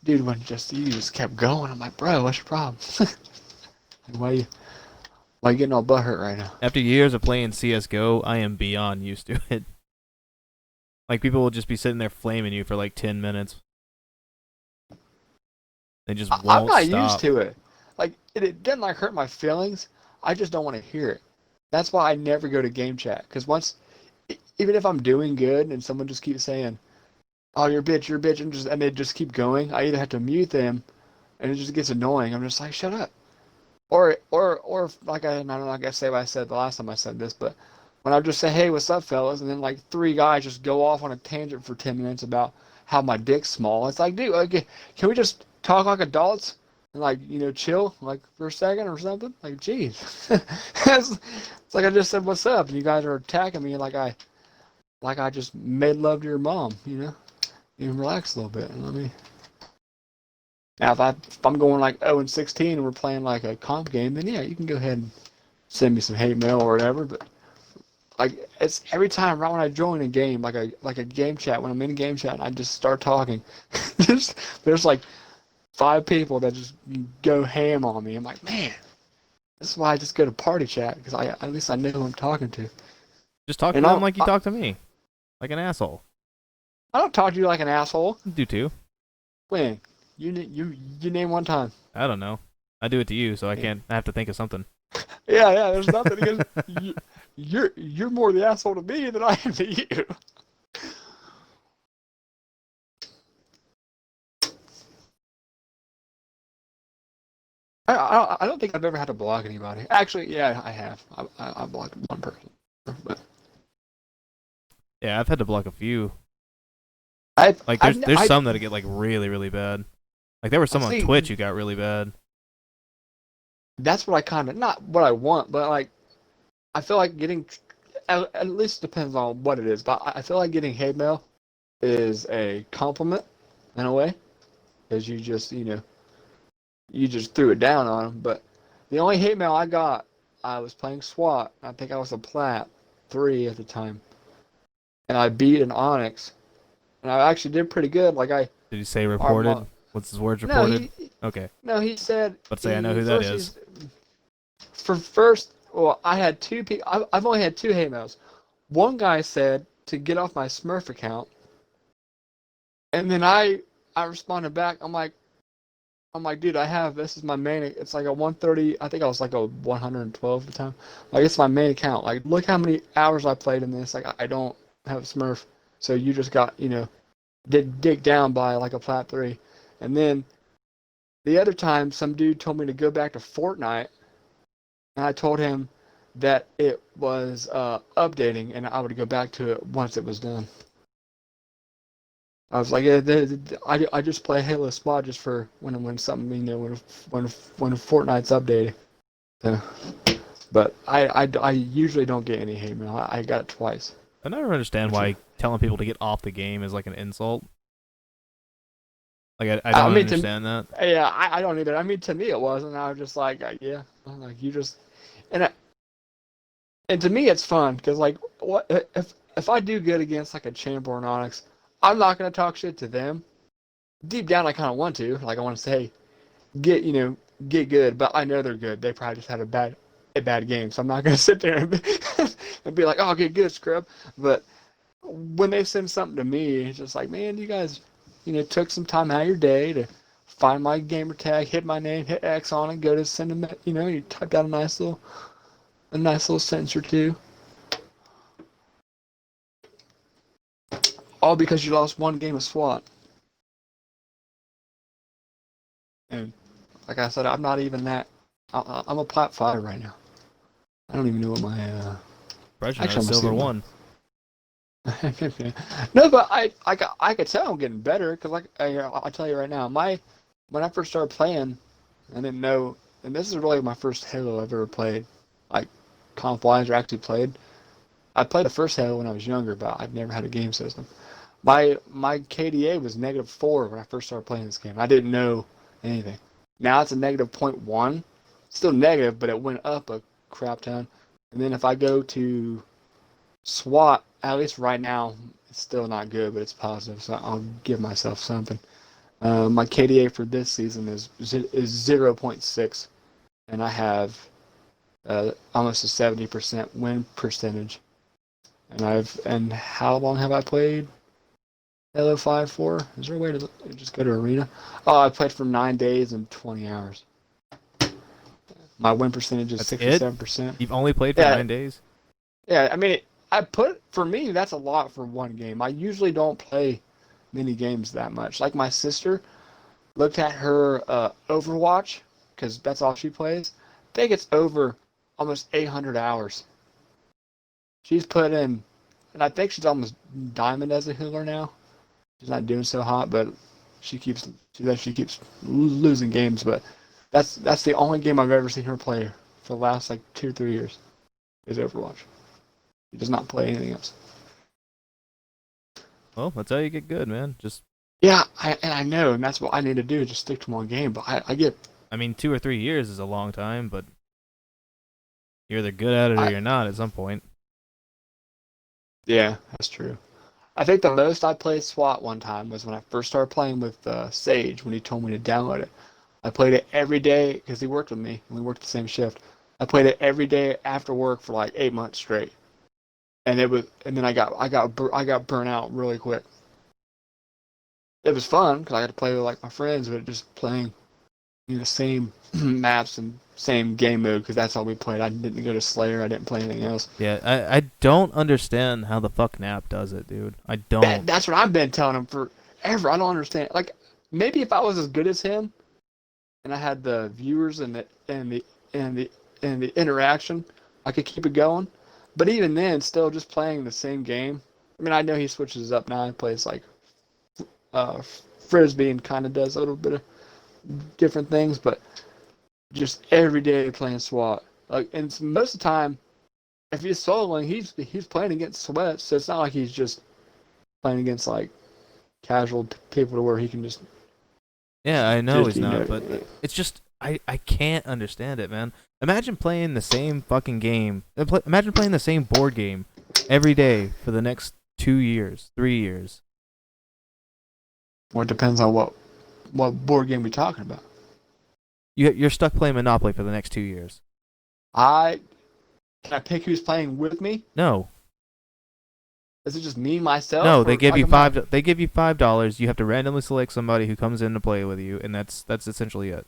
dude, he just kept going. I'm like, bro, what's your problem? Like, why you getting all butthurt right now? After years of playing CSGO, I am beyond used to it. Like, people will just be sitting there flaming you for like 10 minutes. They just won't I'm not stop. used to it. Like, it doesn't like hurt my feelings. I just don't want to hear it. That's why I never go to game chat. Because even if I'm doing good and someone just keeps saying, "Oh, you're a bitch," and they just keep going, I either have to mute them, and it just gets annoying. I'm just like, shut up. Or like I'm not gonna say what I said the last time I said this, but when I just say, "Hey, what's up, fellas," and then like 3 guys just go off on a tangent for 10 minutes about how my dick's small. It's like, dude, okay, can we just talk like adults and like chill like for a second or something? Like, jeez, it's like I just said, "What's up?" and you guys are attacking me like I just made love to your mom. You relax a little bit and let me. Now, if I'm going like 0-16 and we're playing like a comp game, then yeah, you can go ahead and send me some hate mail or whatever. But like, it's every time right when I join a game, like a game chat, when I'm in a game chat, and I just start talking. There's like 5 people that just go ham on me. I'm like, man, this is why I just go to party chat because at least I know who I'm talking to. Just talk to And them I'll- like you talk to me. Like an asshole. I don't talk to you like an asshole. You do too. When you name one time. I don't know. I do it to you, so I have to think of something. Yeah. There's nothing against you're more the asshole to me than I am to you. I don't think I've ever had to block anybody. Actually, yeah, I have. I blocked one person. But Yeah, I've had to block a few. I Like, there's some that get like really, really bad. Like, there was some on see- Twitch who got really bad. That's what I kind of not what I want, but like I feel like getting, at least depends on what it is, but I feel like getting hate mail is a compliment in a way, because you just threw it down on them. But the only hate mail I got, I was playing SWAT. I think I was a Plat 3 at the time, and I beat an Onyx, and I actually did pretty good. Like Did he say reported? What's his words no, reported? Okay. no, he said. Let's say I know who that first is. For first, well, I had two people. I've only had 2 hate mails. One guy said to get off my Smurf account, and then I responded back. I'm like, dude, this is my main. It's like a 130. I think I was like a 112 at the time. Like, it's my main account. Like, look how many hours I played in this. Like, I don't have a Smurf, so you just got dig down by like a Plat 3. And then the other time, some dude told me to go back to Fortnite, and I told him that it was updating, and I would go back to it once it was done. I was like, yeah, I just play Halo SWAT just for when something when Fortnite's updating. So, but I usually don't get any hate mail. I got it twice. I never understand why telling people to get off the game is like an insult. Like I don't understand that. Yeah, I don't either. I mean, to me it wasn't. I was just like, yeah, I'm like, you just and to me it's fun because like what if I do good against like a Champ or an Onyx, I'm not gonna talk shit to them. Deep down, I kind of want to. Like, I want to say, get good, but I know they're good. They probably just had a bad game, so I'm not gonna sit there and be like, oh, get good, scrub. But when they send something to me, it's just like, man, you guys, took some time out of your day to find my gamer tag, hit my name, hit X on it, go to send them. You typed out a nice little sentence or two. All because you lost one game of SWAT. And like I said, I'm not even that. I'm a Plat 5 right now. I don't even know what my. Actually, I'm Silver 1. No, but I could tell I'm getting better because like I'll tell you right now, when I first started playing, I didn't know, and this is really my first Halo I've ever played, like comp-wise or actually played. I played the first Halo when I was younger, but I've never had a game system. My KDA was -4 when I first started playing this game. I didn't know anything. Now it's a -0.1. Still negative, but it went up a crap ton. And then if I go to SWAT, at least right now, it's still not good, but it's positive, so I'll give myself something. My KDA for this season is 0.6, and I have almost a 70% win percentage. And how long have I played Halo 5 for? Is there a way to just go to Arena? Oh, I played for 9 days and 20 hours. My win percentage is 67%. You've only played for 9 days? Yeah, I mean, for me, that's a lot for one game. I usually don't play many games that much. Like my sister looked at her Overwatch, because that's all she plays. I think it's over almost 800 hours. She's put in, and I think she's almost diamond as a healer now. She's not doing so hot, but she keeps losing games. But that's the only game I've ever seen her play for the last like 2 or 3 years is Overwatch. She does not play anything else. Well, that's how you get good, man. Yeah, I know, and that's what I need to do. Just stick to one game. But I mean, 2 or 3 years is a long time, but you're either good at it or you're not at some point. Yeah, that's true. I think the most I played SWAT one time was when I first started playing with Sage, when he told me to download it. I played it every day because he worked with me, and we worked the same shift. I played it every day after work for like 8 months straight, and then I got burnt out really quick. It was fun because I got to play with like my friends, but just playing, same maps and same game mode because that's all we played. I didn't go to Slayer. I didn't play anything else. Yeah, I don't understand how the fuck Nap does it, dude. I don't. That's what I've been telling him forever. I don't understand. Like, maybe if I was as good as him, and I had the viewers and the interaction, I could keep it going. But even then, still just playing the same game. I mean, I know he switches up now. He plays like Frisbee and kind of does a little bit of different things, but just every day playing SWAT. Like, and most of the time, if he's soloing, he's playing against sweats, so it's not like he's just playing against like casual people to where he can just. Yeah, I know Just, he's you not, know, but it's just I can't understand it, man. Imagine playing the same fucking game. Imagine playing the same board game every day for the next 2 years, 3 years. Well, it depends on what board game we're talking about. You're stuck playing Monopoly for the next 2 years. Can I pick who's playing with me? No, Is it just me myself? no, or they give like you I'm not- five. They give you $5. You have to randomly select somebody who comes in to play with you, and that's essentially it.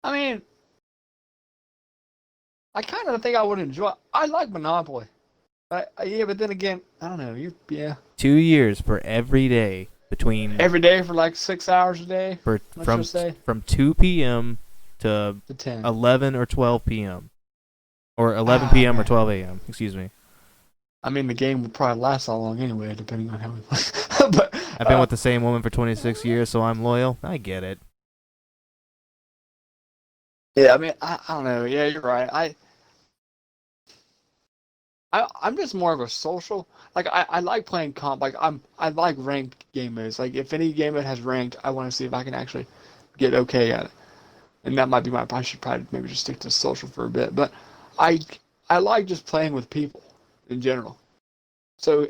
I mean, I kind of think I would enjoy. I like Monopoly. Yeah, but then again, I don't know. Yeah, 2 years for every day between every day for like 6 hours a day. for Let's from just say from 2 p.m. to to 10. 11 or 12 p.m. or 11 Ah, p.m. or man. 12 a.m. Excuse me. I mean, the game would probably last that long anyway, depending on how we play. But I've been with the same woman for 26 years, so I'm loyal. I get it. yeah, I mean, I don't know. Yeah, you're right. I'm just more of a social. Like I like playing comp. Like I like ranked game modes. Like if any game mode has ranked, I want to see if I can actually get okay at it. And that might be I should probably maybe just stick to social for a bit. But I I like just playing with people in general. So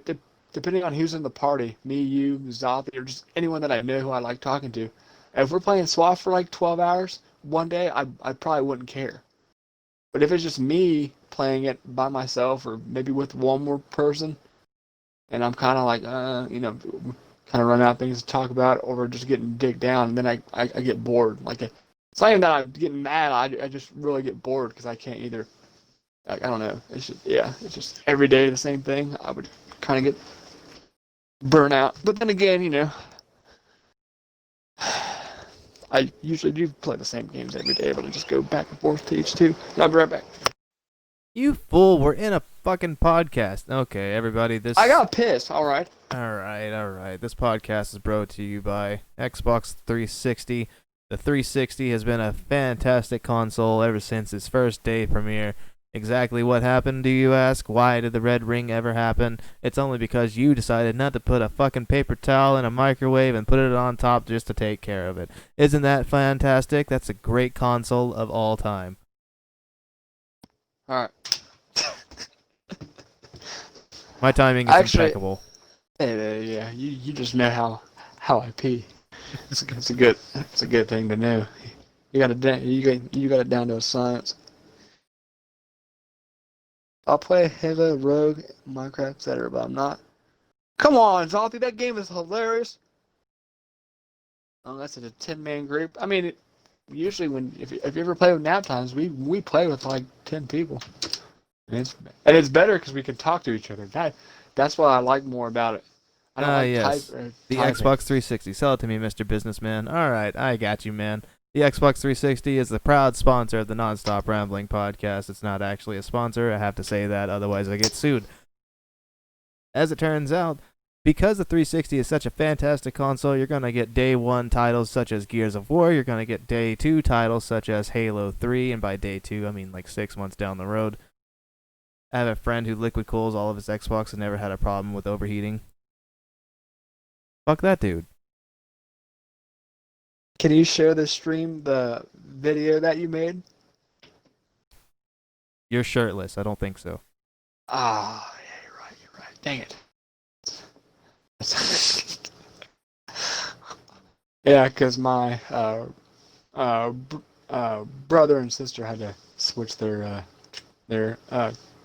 depending on who's in the party, me, you, Zombie, or just anyone that I know who I like talking to, if we're playing SWAT for like 12 hours one day, I probably wouldn't care. But if it's just me playing it by myself or maybe with one more person, and I'm kind of like, kind of run out of things to talk about or just getting digged down, and then I get bored. Like, it's not even that I'm getting mad, I just really get bored because I can't either. Like, I don't know. It's just every day the same thing. I would kind of get burnt out. But then again, I usually do play the same games every day, but I just go back and forth to each two. And I'll be right back. You fool, we're in a fucking podcast. Okay, everybody, this... I got pissed, alright. Alright. This podcast is brought to you by Xbox 360. The 360 has been a fantastic console ever since its first day premiere. Exactly what happened, do you ask? Why did the red ring ever happen? It's only because you decided not to put a fucking paper towel in a microwave and put it on top just to take care of it. Isn't that fantastic? That's a great console of all time. Alright. My timing is Actually- impeccable. Yeah, you just know how I pee. It's a good thing to know. You got it down to a science. I'll play Halo, Rogue, Minecraft, etc., but I'm not. Come on, Zombie, that game is hilarious. Unless it's a 10-man group. I mean, usually if you ever play with nap times, we play with like 10 people. And it's better because we can talk to each other. That's what I like more about it. I don't like yes. The typing. Xbox 360. Sell it to me, Mr. Businessman. Alright, I got you, man. The Xbox 360 is the proud sponsor of the Nonstop Rambling podcast. It's not actually a sponsor. I have to say that, otherwise I get sued. As it turns out, because the 360 is such a fantastic console, you're going to get day 1 titles such as Gears of War. You're going to get day 2 titles such as Halo 3. And by day 2, I mean like 6 months down the road. I have a friend who liquid cools all of his Xbox and never had a problem with overheating. Fuck that dude. Can you share the stream, the video that you made? You're shirtless. I don't think so. Ah, yeah, you're right. Dang it. Yeah, because my brother and sister had to switch their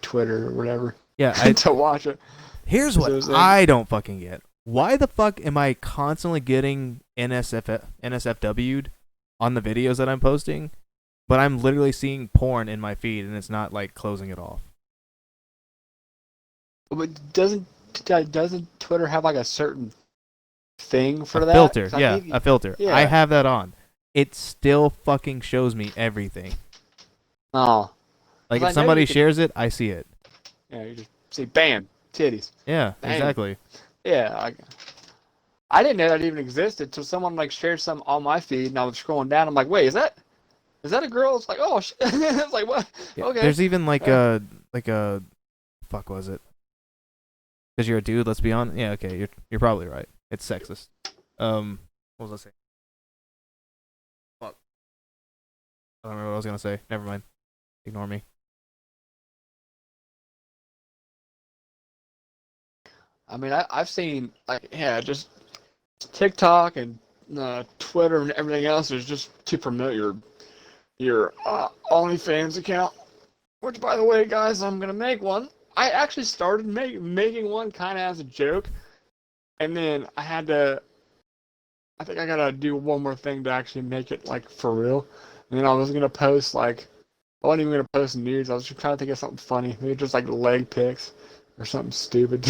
Twitter or whatever Yeah, to watch it. here's what So it's like- I don't fucking get. Why the fuck am I constantly getting NSFW'd on the videos that I'm posting, but I'm literally seeing porn in my feed and it's not like closing it off? But doesn't Twitter have like a certain thing for A that? filter, 'Cause I yeah, think- a filter. yeah. I have that on. It still fucking shows me everything. Oh, Like Well, I if know somebody you can- shares it, I see it. yeah, you just see, bam, titties. Yeah, Dang. exactly. Yeah, I didn't know that even existed until someone like shared some on my feed, and I was scrolling down. I'm like, wait, is that is that a girl? It's like, oh, it's like, what? Yeah, Okay. there's even like a fuck was it? Because you're a dude. Let's be honest. Yeah, okay, you're probably right. It's sexist. What was I saying? Fuck. I don't remember what I was gonna say. Never mind. Ignore me. I mean, I've seen like just TikTok and Twitter and everything else is just to promote your OnlyFans account. Which, by the way, guys, I'm gonna make one. I actually started making one kind of as a joke, and then I had to. I think I gotta do one more thing to actually make it like for real. And then I was gonna post like I wasn't even gonna post nudes. I was just trying to think of something funny, maybe just like leg pics or something stupid.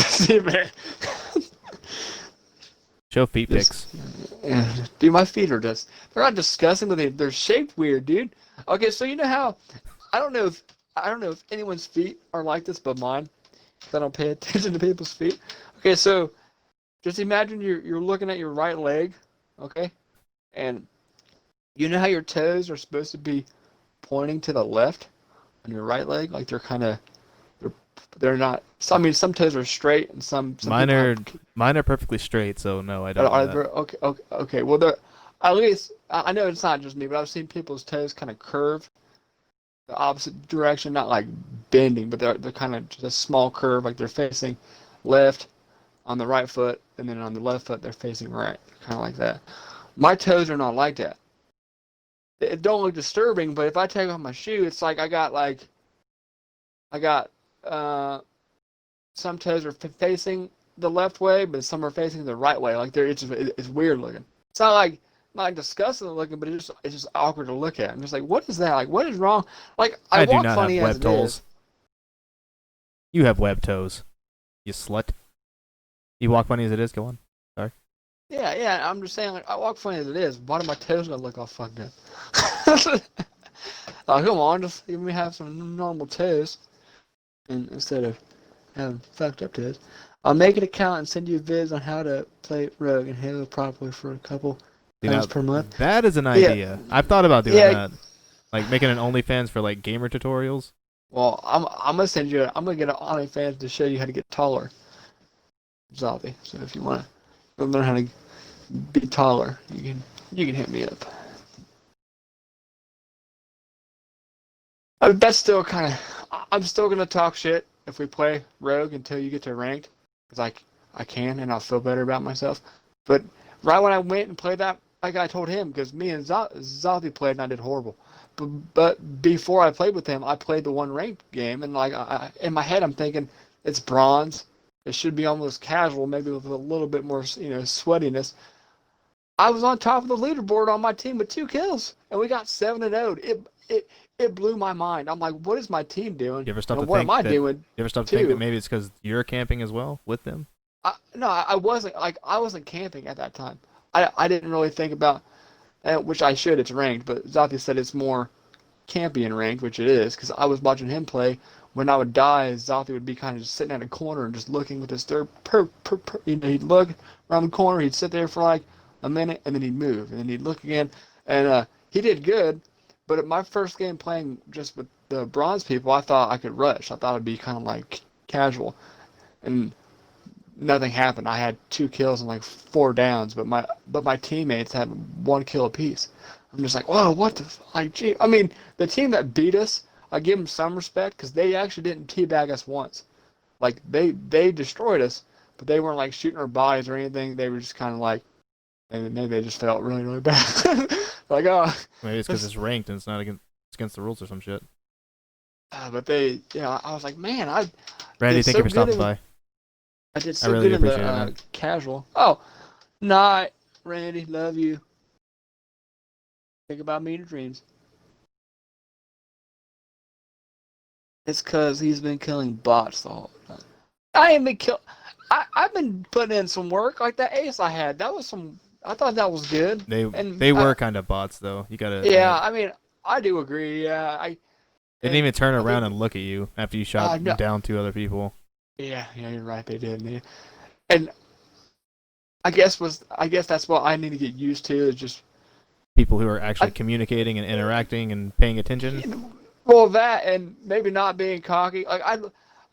Show feet Just- pics. Dude, my feet are they're not disgusting, but they're shaped weird, dude. Okay, so you know how I don't know if anyone's feet are like this but mine. 'Cause I don't pay attention to people's feet. Okay, so just imagine you're looking at your right leg, okay? And you know how your toes are supposed to be pointing to the left on your right leg? Like they're not. I mean, some toes are straight and some Mine people are have, mine are perfectly straight, so no, I don't. are Do they, that. okay. Well, they're at least I know it's not just me, but I've seen people's toes kind of curve the opposite direction, not like bending, but they're kind of just a small curve, like they're facing left on the right foot, and then on the left foot they're facing right, kind of like that. My toes are not like that. It don't look disturbing, but if I take off my shoe, it's like I got some toes are facing the left way, but some are facing the right way. Like it's weird looking. It's not like disgusting looking, but it's just awkward to look at. I'm just like, what is that? Like, what is wrong? Like, I do walk not funny have as web it is. toes. You have web toes. You slut. You walk funny as it is. Go on. Yeah. I'm just saying, like, I walk funny as it is. Why do my toes gonna look all fucked up? Oh, come on, just let me have some normal toes, and instead of having fucked up toes. I'll make an account and send you vids on how to play Rogue and Halo properly for a couple See, times now, per month. that is an Yeah. idea. I've thought about doing Yeah. that. Like making an OnlyFans for like gamer tutorials. Well, I'm gonna send you. I'm gonna get an OnlyFans to show you how to get taller, Zolby. So if you wanna learn how to be taller, you can hit me up. That's still kind of. I'm still gonna talk shit if we play Rogue until you get to ranked, because I can and I'll feel better about myself. But right when I went and played that, like I told him, because me and Zolby played and I did horrible. But before I played with him, I played the one ranked game, and like in my head, I'm thinking it's bronze. It should be almost casual, maybe with a little bit more, sweatiness. I was on top of the leaderboard on my team with 2 kills, and we got 7-0. It blew my mind. I'm like, what is my team doing? You ever stop And to what think am I that? doing? You ever stop to think too? that maybe it's because you're camping as well with them? No, I wasn't I wasn't camping at that time. I didn't really think about, which I should. It's ranked, but Zati said it's more campy and ranked, which it is, because I was watching him play. When I would die, Zalthi would be kind of just sitting at a corner and just looking with his third he'd look around the corner, he'd sit there for like a minute, and then he'd move, and then he'd look again, and he did good. But at my first game playing just with the bronze people, I thought I could rush. I thought it'd be kind of like casual, and nothing happened. I had 2 kills and like 4 downs, but my teammates had 1 kill apiece. I'm just like, whoa, what the like? Gee, I mean, the team that beat us, I give them some respect because they actually didn't teabag us once. Like they destroyed us, but they weren't like shooting our bodies or anything. They were just kind of like, and maybe they just felt really really bad. Like, oh, Maybe it's because it's ranked and it's not against the rules or some shit. but they, I was like, man, I Randy, did thank so you for good stopping in, by. I did I so really good in the appreciate it, man. casual. Oh, night, Randy, love you. Think about me in your dreams. It's because he's been killing bots the whole time. I ain't been kill. I've been putting in some work like that ace I had. That was some. I thought that was good. They were kind of bots though. You gotta. Yeah, I mean, I do agree. Yeah, They didn't even turn I around think- and look at you after you shot no. down 2 other people. Yeah, you're right. They did. And I guess that's what I need to get used to is just people who are actually communicating and interacting and paying attention. Well, that and maybe not being cocky. Like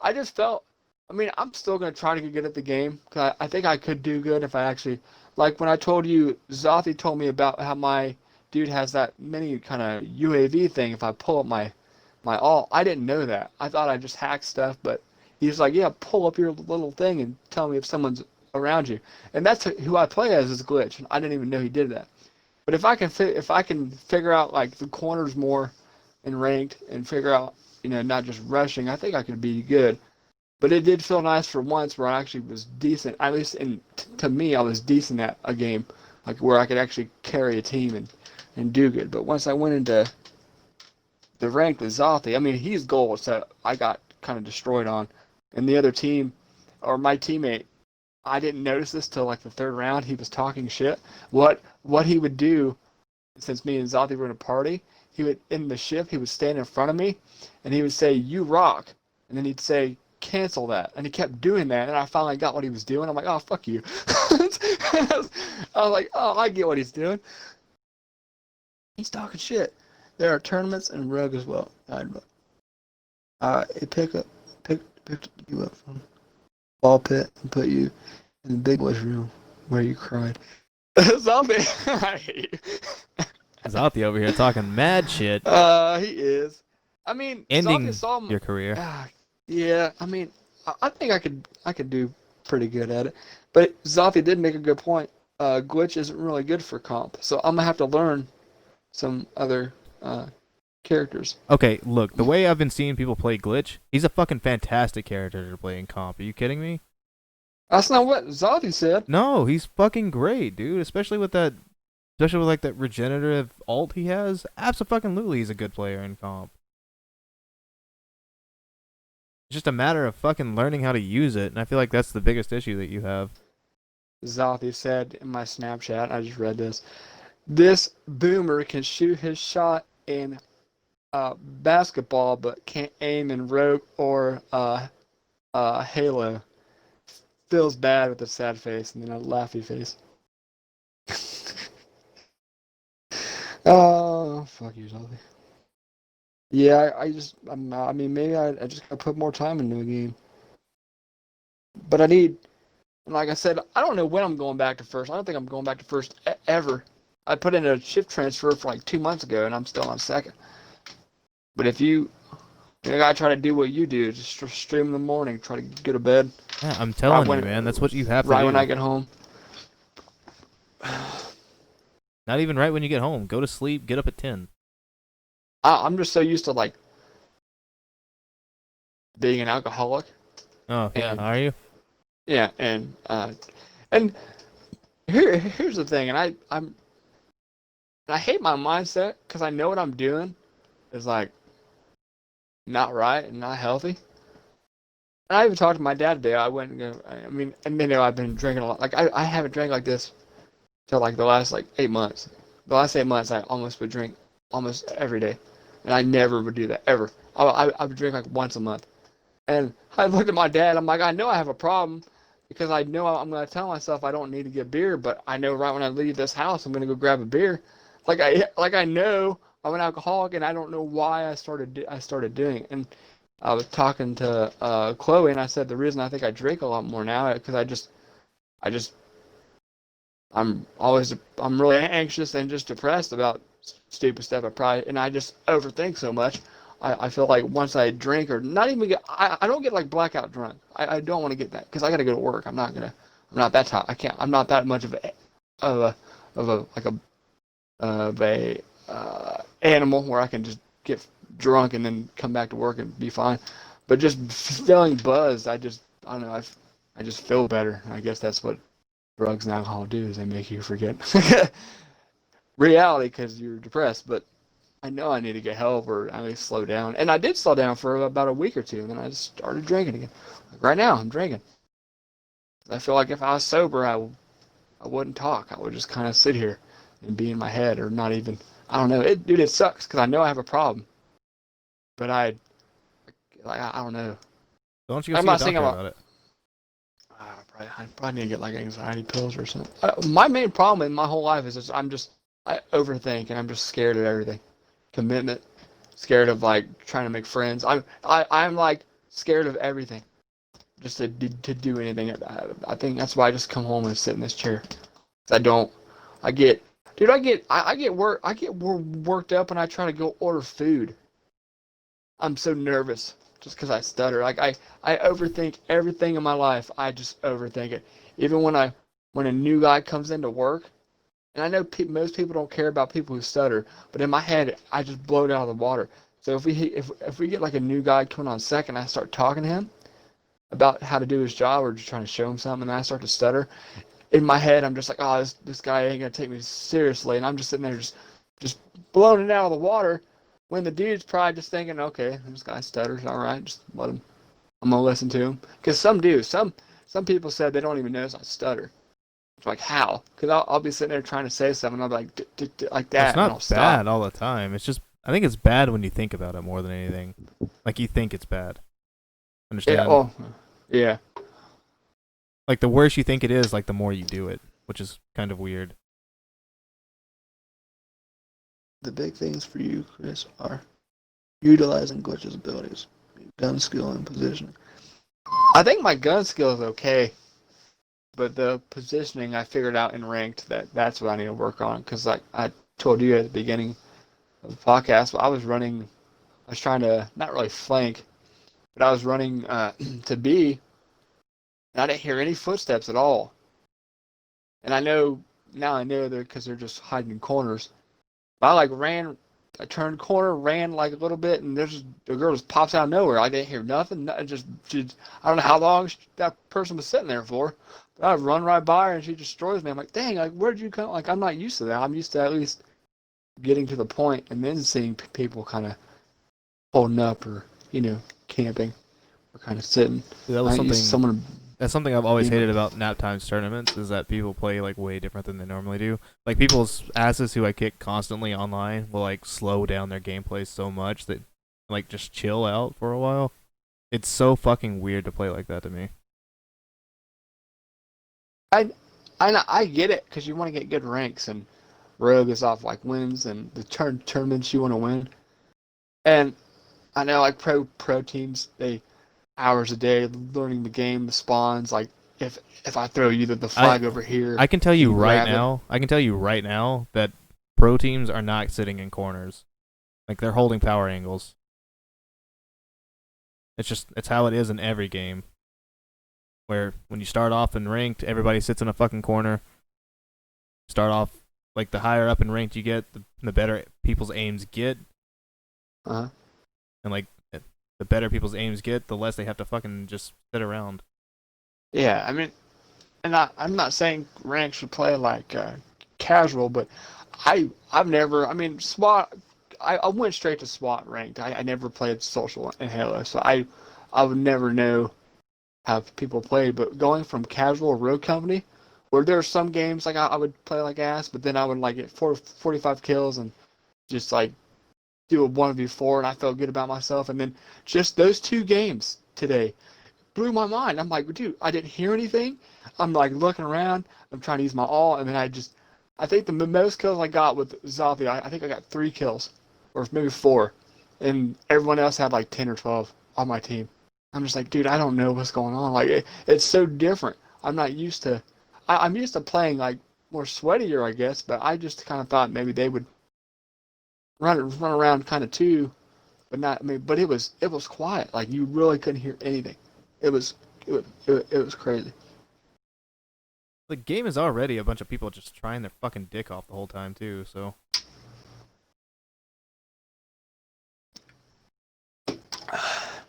I just felt. I mean, I'm still gonna try to get good at the game because I think I could do good if I actually like when I told you. Zothi told me about how my dude has that mini kind of UAV thing. If I pull up my alt, I didn't know that. I thought I just hacked stuff, but he's like, yeah, pull up your little thing and tell me if someone's around you. And that's who I play as is Glitch, and I didn't even know he did that. But if I can figure out like the corners more in ranked and figure out not just rushing, I think I could be good. But it did feel nice for once where I actually was decent. At least to me, I was decent at a game, like where I could actually carry a team and do good. But once I went into the rank with Zothi, I mean, he's gold, so I got kind of destroyed on. And the other team, or my teammate, I didn't notice this till like the third round. He was talking shit. What he would do, since me and Zothi were in a party, he would in the ship he would stand in front of me, and he would say, "You rock," and then he'd say, "Cancel that," and he kept doing that, and I finally got what he was doing. I'm like, "Oh, fuck you." I was like, "Oh, I get what he's doing." He's talking shit. There are tournaments and Rogue as well. It picked you up from ball pit and put you in the big boys room where you cried. Zombie. I hate you. Zothi over here talking mad shit. He is. I mean, Ending Zombie saw your career. Yeah, I mean, I think I could do pretty good at it. But Zothi did make a good point. Glitch isn't really good for comp, so I'm gonna have to learn some other characters. Okay, look, the way I've been seeing people play Glitch, he's a fucking fantastic character to play in comp. Are you kidding me? That's not what Zothi said. No, he's fucking great, dude. Especially with like that regenerative ult he has. Absolutely, he's a good player in comp. It's just a matter of fucking learning how to use it, and I feel like that's the biggest issue that you have. Zothi said in my Snapchat, I just read this. This boomer can shoot his shot in basketball, but can't aim in Rogue or Halo. Feels bad with a sad face and then a laughy face. Oh, fuck you, Zothi. Yeah, I mean, maybe I just gotta put more time into the game. But I need, like I said, I don't know when I'm going back to first. I don't think I'm going back to first ever. I put in a shift transfer for like 2 months ago, and I'm still on second. But if you gotta try to do what you do, just stream in the morning, try to get to bed. Yeah, I'm telling you, man, that's what you have to do. Right when I get home. Not even right when you get home. Go to sleep, get up at 10. I'm just so used to like being an alcoholic. Oh, yeah, are you? Yeah, and here's the thing, and I hate my mindset because I know what I'm doing is like not right and not healthy. And I even talked to my dad today. I've been drinking a lot. Like I haven't drank like this till like the last like 8 months. The last 8 months I almost would drink almost every day, and I never would do that ever. I would drink like once a month. And I looked at my dad. I'm like, I know I have a problem because I know I'm going to tell myself I don't need to get beer, but I know right when I leave this house I'm going to go grab a beer. Like I know I'm an alcoholic, and I don't know why I started doing it. And I was talking to Chloe, and I said the reason I think I drink a lot more now is because I'm really anxious and just depressed about stupid stuff. And I just overthink so much. I feel like once I drink or not even get, I don't get like blackout drunk. I don't want to get that because I got to go to work. I'm not that top. I'm not that much of a animal where I can just get drunk and then come back to work and be fine. But just feeling buzzed, I don't know. I just feel better. I guess that's what drugs and alcohol do, is they make you forget reality because you're depressed. But I know I need to get help or at least slow down. And I did slow down for about a week or two, and then I just started drinking again. Like right now, I'm drinking. I feel like if I was sober, I wouldn't talk. I would just kind of sit here and be in my head, or not even. I don't know. It sucks because I know I have a problem. But I don't know. Don't you go see a doctor about it? I probably need to get like anxiety pills or something. My main problem in my whole life is I'm just I overthink and I'm just scared of everything. Commitment, scared of like trying to make friends. I'm like scared of everything. Just to do anything. I think that's why I just come home and sit in this chair. I don't. I get, dude. I get worked up when I try to go order food. I'm so nervous just because I stutter. Like I overthink everything in my life. I just overthink it. Even when a new guy comes into work, and I know most people don't care about people who stutter, but in my head, I just blow it out of the water. So if we get like a new guy coming on second, I start talking to him about how to do his job or just trying to show him something, and I start to stutter. In my head, I'm just like, oh, this guy ain't gonna take me seriously, and I'm just sitting there just blowing it out of the water. When the dude's probably just thinking, okay, this guy stutters, all right, just let him. I'm gonna listen to him, because some do. Some people said they don't even notice I stutter. It's like how? Because I'll be sitting there trying to say something, and I'll be like that, It's and I'll not stop. bad all the time. It's just I think it's bad when you think about it more than anything. Like you think it's bad. Understand? Yeah. Oh, yeah. Like the worse you think it is, like the more you do it, which is kind of weird. The big things for you, Chris, are utilizing Glitch's abilities, gun skill and positioning. I think my gun skill is okay, but the positioning I figured out in ranked that's what I need to work on. Because like I told you at the beginning of the podcast, I was trying to not really flank, but I was running to B, and I didn't hear any footsteps at all. And I know they're because they're just hiding in corners. But I turned corner, ran like a little bit, and the girl just pops out of nowhere. I didn't hear nothing. I don't know how long that person was sitting there for. But I run right by her, and she destroys me. I'm like, dang, like, where'd you come? Like, I'm not used to that. I'm used to at least getting to the point and then seeing people kind of holding up or, camping or kind of sitting. That was I ain't used to someone. That's something I've always Yeah. hated about nap times tournaments is that people play like way different than they normally do. Like people's asses who I kick constantly online will like slow down their gameplay so much that like just chill out for a while. It's so fucking weird to play like that to me. I get it because you want to get good ranks and Rogue is off like wins and the tournaments you want to win. And I know like pro teams they hours a day learning the game, the spawns. Like if I throw you the flag over here, I can tell you right grab it. now. I can tell you right now that pro teams are not sitting in corners. Like they're holding power angles. It's how it is in every game. Where when you start off in ranked, everybody sits in a fucking corner. Start off like the higher up in ranked you get, the better people's aims get, Uh-huh. and like the better people's aims get, the less they have to fucking just sit around. Yeah, I mean, and I'm not saying rank should play like casual, but I've never. I mean, SWAT. I went straight to SWAT ranked. I never played social in Halo, so I would never know how people play. But going from casual Rogue Company, where there are some games like I would play like ass, but then I would like get 45 kills and just like do a 1v4, and I felt good about myself. And then just those two games today blew my mind. I'm like, dude, I didn't hear anything. I'm like looking around. I'm trying to use my all, and then I think the most kills I got with Zalthi, I think I got 3 kills, or maybe 4, and everyone else had like 10 or 12 on my team. I'm just like, dude, I don't know what's going on. Like, it's so different. I'm not used to. I'm used to playing like more sweatier, I guess, but I just kind of thought maybe they would run around kind of too, but not. I mean, but it was quiet. Like you really couldn't hear anything. It was crazy. The game is already a bunch of people just trying their fucking dick off the whole time too. So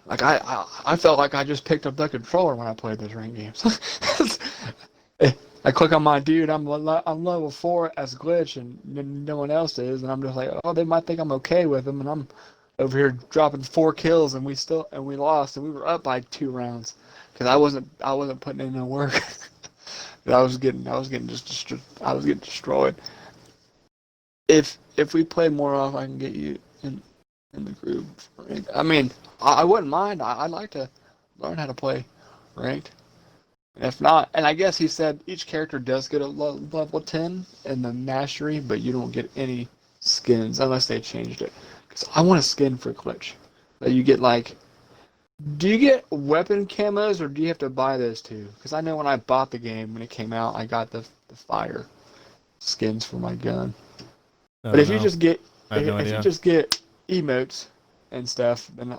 Like I felt like I just picked up the controller when I played those ranked games. I click on my dude, I'm level 4 as Glitch, and no one else is, and I'm just like, oh, they might think I'm okay with them, and I'm over here dropping 4 kills, and we lost, and we were up by 2 rounds, because I wasn't putting in no work. I was getting destroyed. If we play more off, I can get you in the group. I mean, I wouldn't mind. I'd like to learn how to play ranked. If not, and I guess he said each character does get a level 10 in the mastery, but you don't get any skins unless they changed it. Because I want a skin for Glitch. That you get like, do you get weapon camos or do you have to buy those too? Because I know when I bought the game when it came out, I got the fire skins for my gun. I But don't if you know. just get I have no if you idea. just get emotes and stuff, then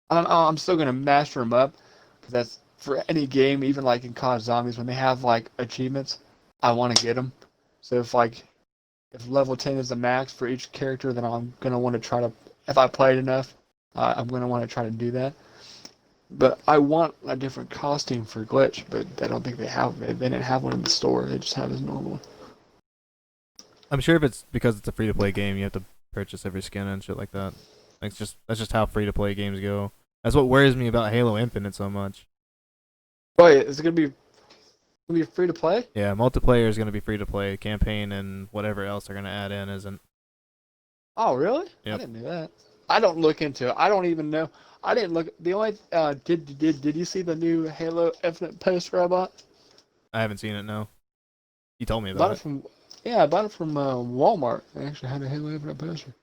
I'm still gonna master them up. 'Cause that's for any game, even like in COD Zombies, when they have like achievements, I want to get them. So if level 10 is the max for each character, then I'm gonna want to try to. If I played enough, I'm gonna want to try to do that. But I want a different costume for Glitch, but I don't think they have. They didn't have one in the store. They just have his normal. I'm sure if it's because it's a free to play game, you have to purchase every skin and shit like that. That's just how free to play games go. That's what worries me about Halo Infinite so much. Wait, is it gonna be free to play? Yeah, multiplayer is gonna be free to play. Campaign and whatever else they're gonna add in isn't. Oh, really? Yep. I didn't know that. I don't look into it. I don't even know. I didn't look. The only did you see the new Halo Infinite poster I bought? I haven't seen it. No. You told me Bought about it it. from I bought it from Walmart. They actually had a Halo Infinite poster,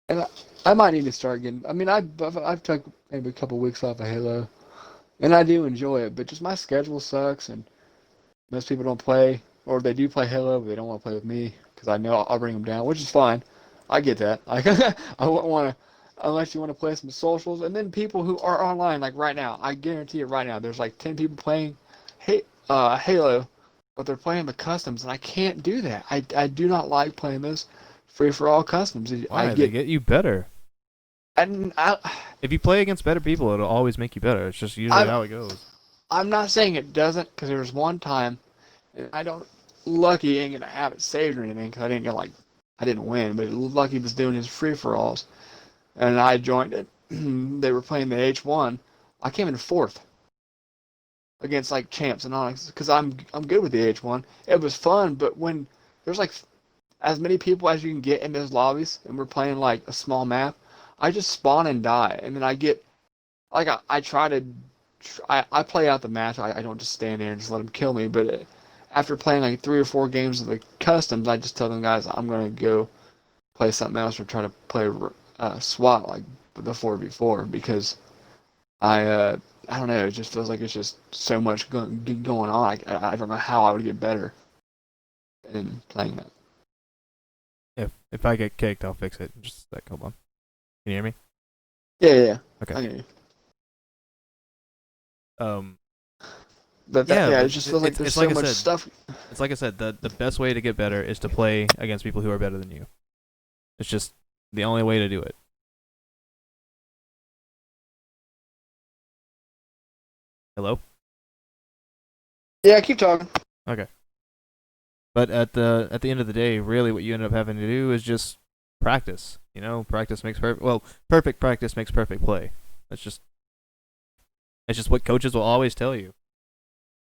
and I might need to start getting. I mean, I've took maybe a couple weeks off of Halo, and I do enjoy it, but just my schedule sucks, and most people don't play, or they do play Halo, but they don't want to play with me because I know I'll bring them down, which is fine. I get that. Like, I wouldn't want to, unless you want to play some socials. And then people who are online, like right now, I guarantee it right now, there's like 10 people playing Halo, but they're playing the customs, and I can't do that. I do not like playing those free-for-all customs. Why? I They get, get you better. and If you play against better people, it'll always make you better. It's just usually I'm, how it goes. I'm not saying it doesn't, because there was one time, and I don't, Lucky ain't gonna have it saved or anything, because I didn't win, but Lucky was doing his free-for-alls, and I joined it. They were playing the H1. I came in fourth against like champs and Onyx, because I'm good with the H1. It was fun, but when there's like as many people as you can get in those lobbies, and we're playing like a small map, I just spawn and die, and then I get like I try to I play out the match. I don't just stand there and just let them kill me. But after playing like 3 or 4 games of the customs, I just tell them guys I'm gonna go play something else or try to play SWAT like the 4v4 because I don't know. It just feels like it's just so much going on. I don't know how I would get better in playing that. If I get kicked, I'll fix it. Just a sec. Hold on. Can you hear me? Yeah. Okay. I get you. Yeah, Yeah, but it just feels like there's it's so like I much said. stuff. It's like I said. The best way to get better is to play against people who are better than you. It's just the only way to do it. Hello? Yeah, keep talking. Okay. But at the end of the day, really, what you end up having to do is just practice. You know, practice makes perfect. Well, perfect practice makes perfect play. That's just what coaches will always tell you.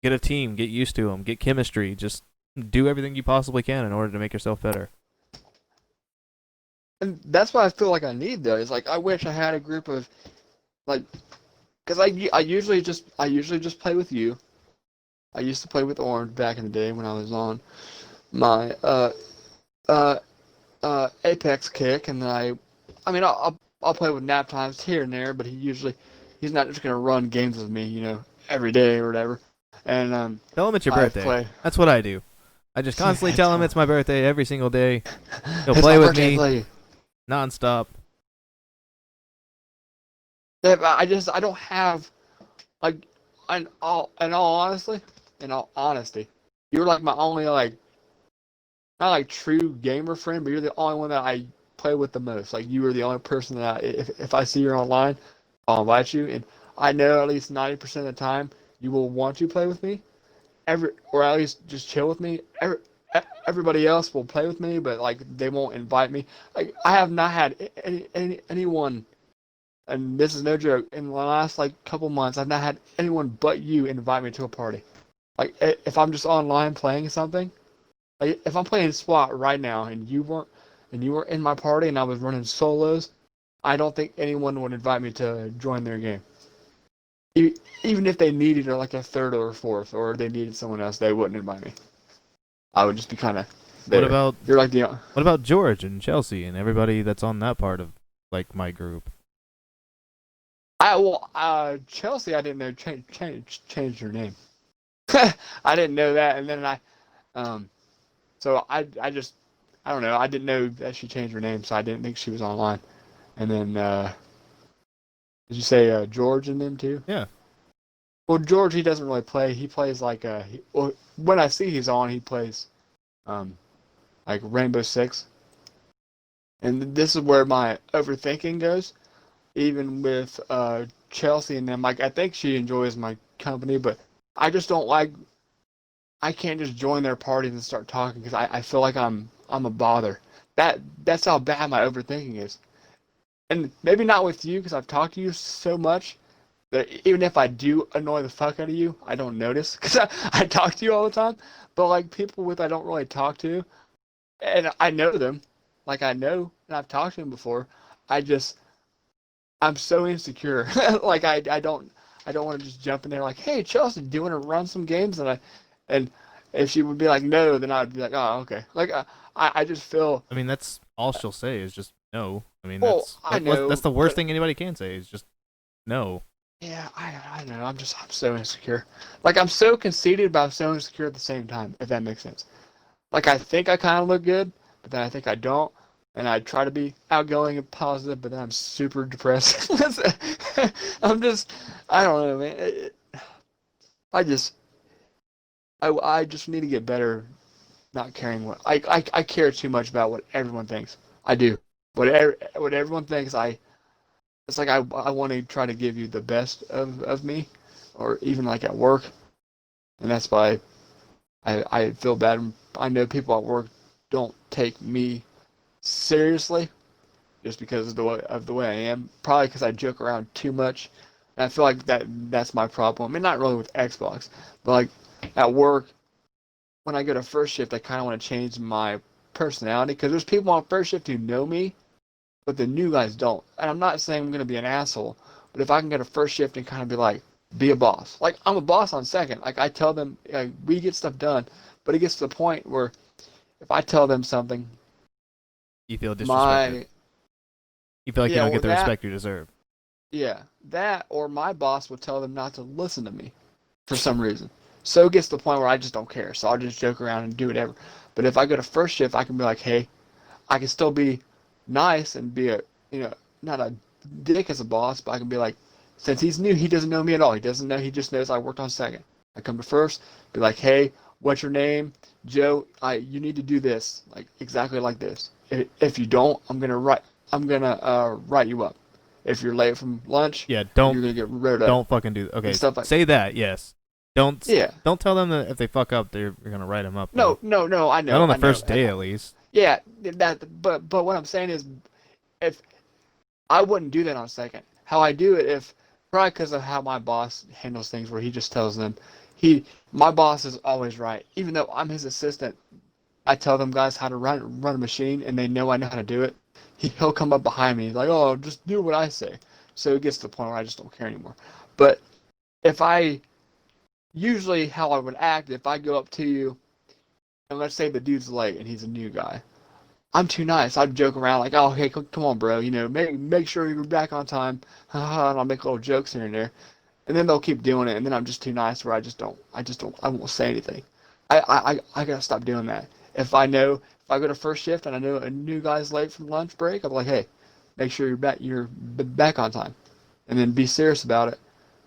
Get a team, get used to them, get chemistry. Just do everything you possibly can in order to make yourself better. And that's what I feel like I need though. Is like I wish I had a group of like, because I usually just play with you. I used to play with Orange back in the day when I was on my uh Apex kick, and then I mean I'll play with nap times here and there, but he's not just gonna run games with me, every day or whatever. And Tell him it's your I birthday. play. That's what I do. I just constantly tell him it's my birthday every single day. He'll It's play my with birthday, me play. nonstop. Yeah, but I don't have like in all honesty, you're like my only like not like true gamer friend, but you're the only one that I play with the most. Like you are the only person that if I see you're online, I'll invite you, and I know at least 90% of the time you will want to play with me. Or at least just chill with me. Everybody else will play with me, but like they won't invite me. Like I have not had anyone, and this is no joke. In the last like couple months, I've not had anyone but you invite me to a party. Like if I'm just online playing something, like if I'm playing SWAT right now and you were in my party and I was running solos, I don't think anyone would invite me to join their game. even if they needed like a third or a fourth, or they needed someone else, they wouldn't invite me. I would just be kind of there. You're like the what about George and Chelsea and everybody that's on that part of like my group? Chelsea, I didn't know changed her name. I didn't know that, and then so I don't know. I didn't know that she changed her name, so I didn't think she was online. And then did you say George and them too? Yeah. Well, George, he doesn't really play. He plays like when I see he's on, he plays like Rainbow Six. And this is where my overthinking goes. Even with Chelsea and them, like I think she enjoys my company, but I just don't like. I can't just join their parties and start talking because I feel like I'm a bother. That's how bad my overthinking is. And maybe not with you because I've talked to you so much that even if I do annoy the fuck out of you, I don't notice because I talk to you all the time. But like people with I don't really talk to, and I know them, like I know and I've talked to them before. I'm so insecure. Like I don't want to just jump in there like, hey Chelsea, do you want to run some games? And if she would be like no, then I'd be like, oh okay. Like I just feel. I mean, that's all she'll say is just no. I mean, Well, I know, that's the worst but- thing anybody can say is just no. Yeah, I know. I'm so insecure. Like I'm so conceited, but I'm so insecure at the same time. If that makes sense. Like I think I kind of look good, but then I think I don't. And I try to be outgoing and positive, but then I'm super depressed. I don't know, man. I just need to get better not caring what I care too much about what everyone thinks. I do. What everyone thinks, it's like I want to try to give you the best of me, or even like at work. And that's why I feel bad. I know people at work don't take me seriously just because of the way I am. Probably because I joke around too much. And I feel like that's my problem. I mean, not really with Xbox, but like at work, when I go to first shift, I kind of want to change my personality because there's people on first shift who know me, but the new guys don't. And I'm not saying I'm going to be an asshole, but if I can get a first shift and kind of be like, be a boss. Like, I'm a boss on second. Like, I tell them, like, we get stuff done, but it gets to the point where if I tell them something, You feel disrespected. You feel like you don't get the respect you deserve. Yeah, that or my boss will tell them not to listen to me for some reason. So it gets to the point where I just don't care. So I'll just joke around and do whatever. But if I go to first shift, I can be like, hey, I can still be nice and be not a dick as a boss, but I can be like, since he's new, he doesn't know me at all. He doesn't know. He just knows I worked on second. I come to first, be like, hey, what's your name? Joe, you need to do this, like exactly like this. If you don't, I'm gonna write you up. If you're late from lunch, Yeah, you're gonna get wrote up. Don't fucking do that. Okay, stuff like say that. Yes. Don't tell them that if they fuck up, you're gonna write them up. No, I know. Not on the first day, at least. Yeah, but what I'm saying is, if I wouldn't do that on second. How I do it, probably because of how my boss handles things, where he just tells them, my boss is always right. Even though I'm his assistant, I tell them guys how to run a machine, and they know I know how to do it. He'll come up behind me, like, oh, just do what I say. So it gets to the point where I just don't care anymore. But usually how I would act, if I go up to you, and let's say the dude's late and he's a new guy, I'm too nice. I'd joke around like, oh, hey, come on, bro. Make sure you're back on time. And I'll make little jokes here and there. And then they'll keep doing it, and then I'm just too nice where I won't say anything. I gotta stop doing that. If I go to first shift and I know a new guy's late from lunch break, I'm like, hey, make sure you're back on time. And then be serious about it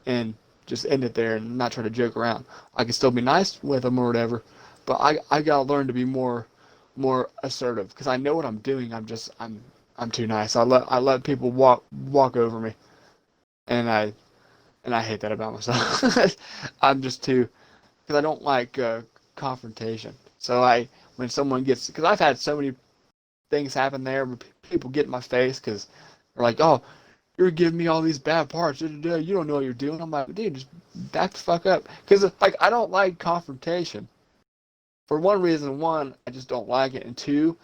and just end it there and not try to joke around. I can still be nice with them or whatever, but I gotta learn to be more assertive because I know what I'm doing. I'm too nice. I let people walk over me, and I hate that about myself. I'm just too, because I don't like confrontation. So when someone gets, because I've had so many things happen there where people get in my face because they're like, oh, you're giving me all these bad parts. You don't know what you're doing. I'm like, dude, just back the fuck up. Because like I don't like confrontation. For one reason, I just don't like it, and two,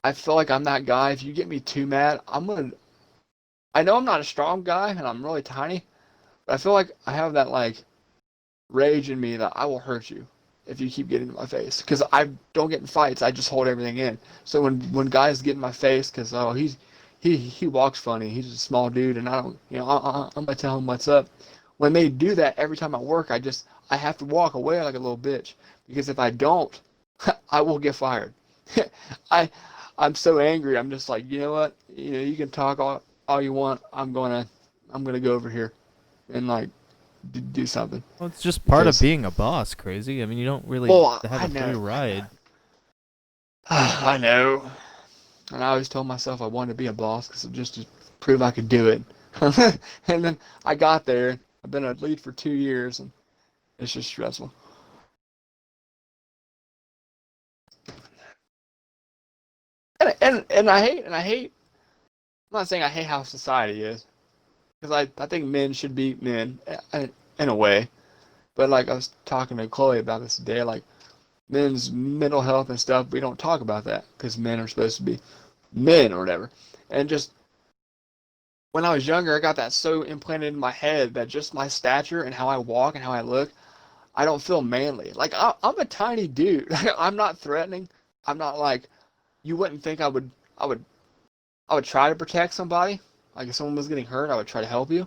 I feel like I'm that guy. If you get me too mad, I know I'm not a strong guy and I'm really tiny, But I feel like I have that like rage in me that I will hurt you if you keep getting in my face. Because I don't get in fights. I just hold everything in. So when guys get in my face, because he walks funny. He's a small dude, and I don't, I'm gonna tell him what's up. When they do that every time I work, I have to walk away like a little bitch because if I don't, I will get fired. I I'm so angry. I'm just like, you know what? You can talk all you want. I'm gonna go over here and like do something. Well, it's just part of Because being a boss, Crazy. I mean, you don't really well, have I a free know, ride. I know. And I always told myself I wanted to be a boss because just to prove I could do it. And then I got there. I've been a lead for 2 years, and it's just stressful. And I hate. I'm not saying I hate how society is, because I think men should be men in a way. But like I was talking to Chloe about this today, like men's mental health and stuff, we don't talk about that because men are supposed to be men or whatever. And just when I was younger, I got that so implanted in my head that just my stature and how I walk and how I look, I don't feel manly. Like I'm a tiny dude. I'm not threatening. I'm not like you wouldn't think I would I would try to protect somebody. Like if someone was getting hurt, I would try to help you.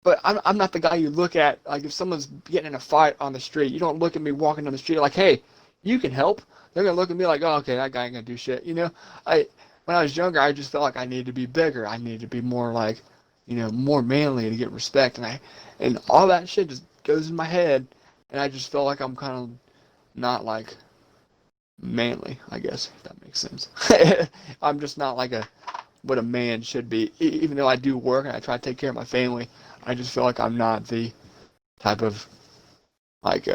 But I'm not the guy you look at. Like if someone's getting in a fight on the street, you don't look at me walking down the street like, hey, you can help. They're gonna look at me like, oh, okay, that guy ain't gonna do shit. I when I was younger, I just felt like I needed to be bigger. I needed to be more like, more manly to get respect, and all that shit just goes in my head, and I just feel like I'm kind of not like manly, I guess, if that makes sense. I'm just not like what a man should be. Even though I do work and I try to take care of my family, I just feel like I'm not the type of like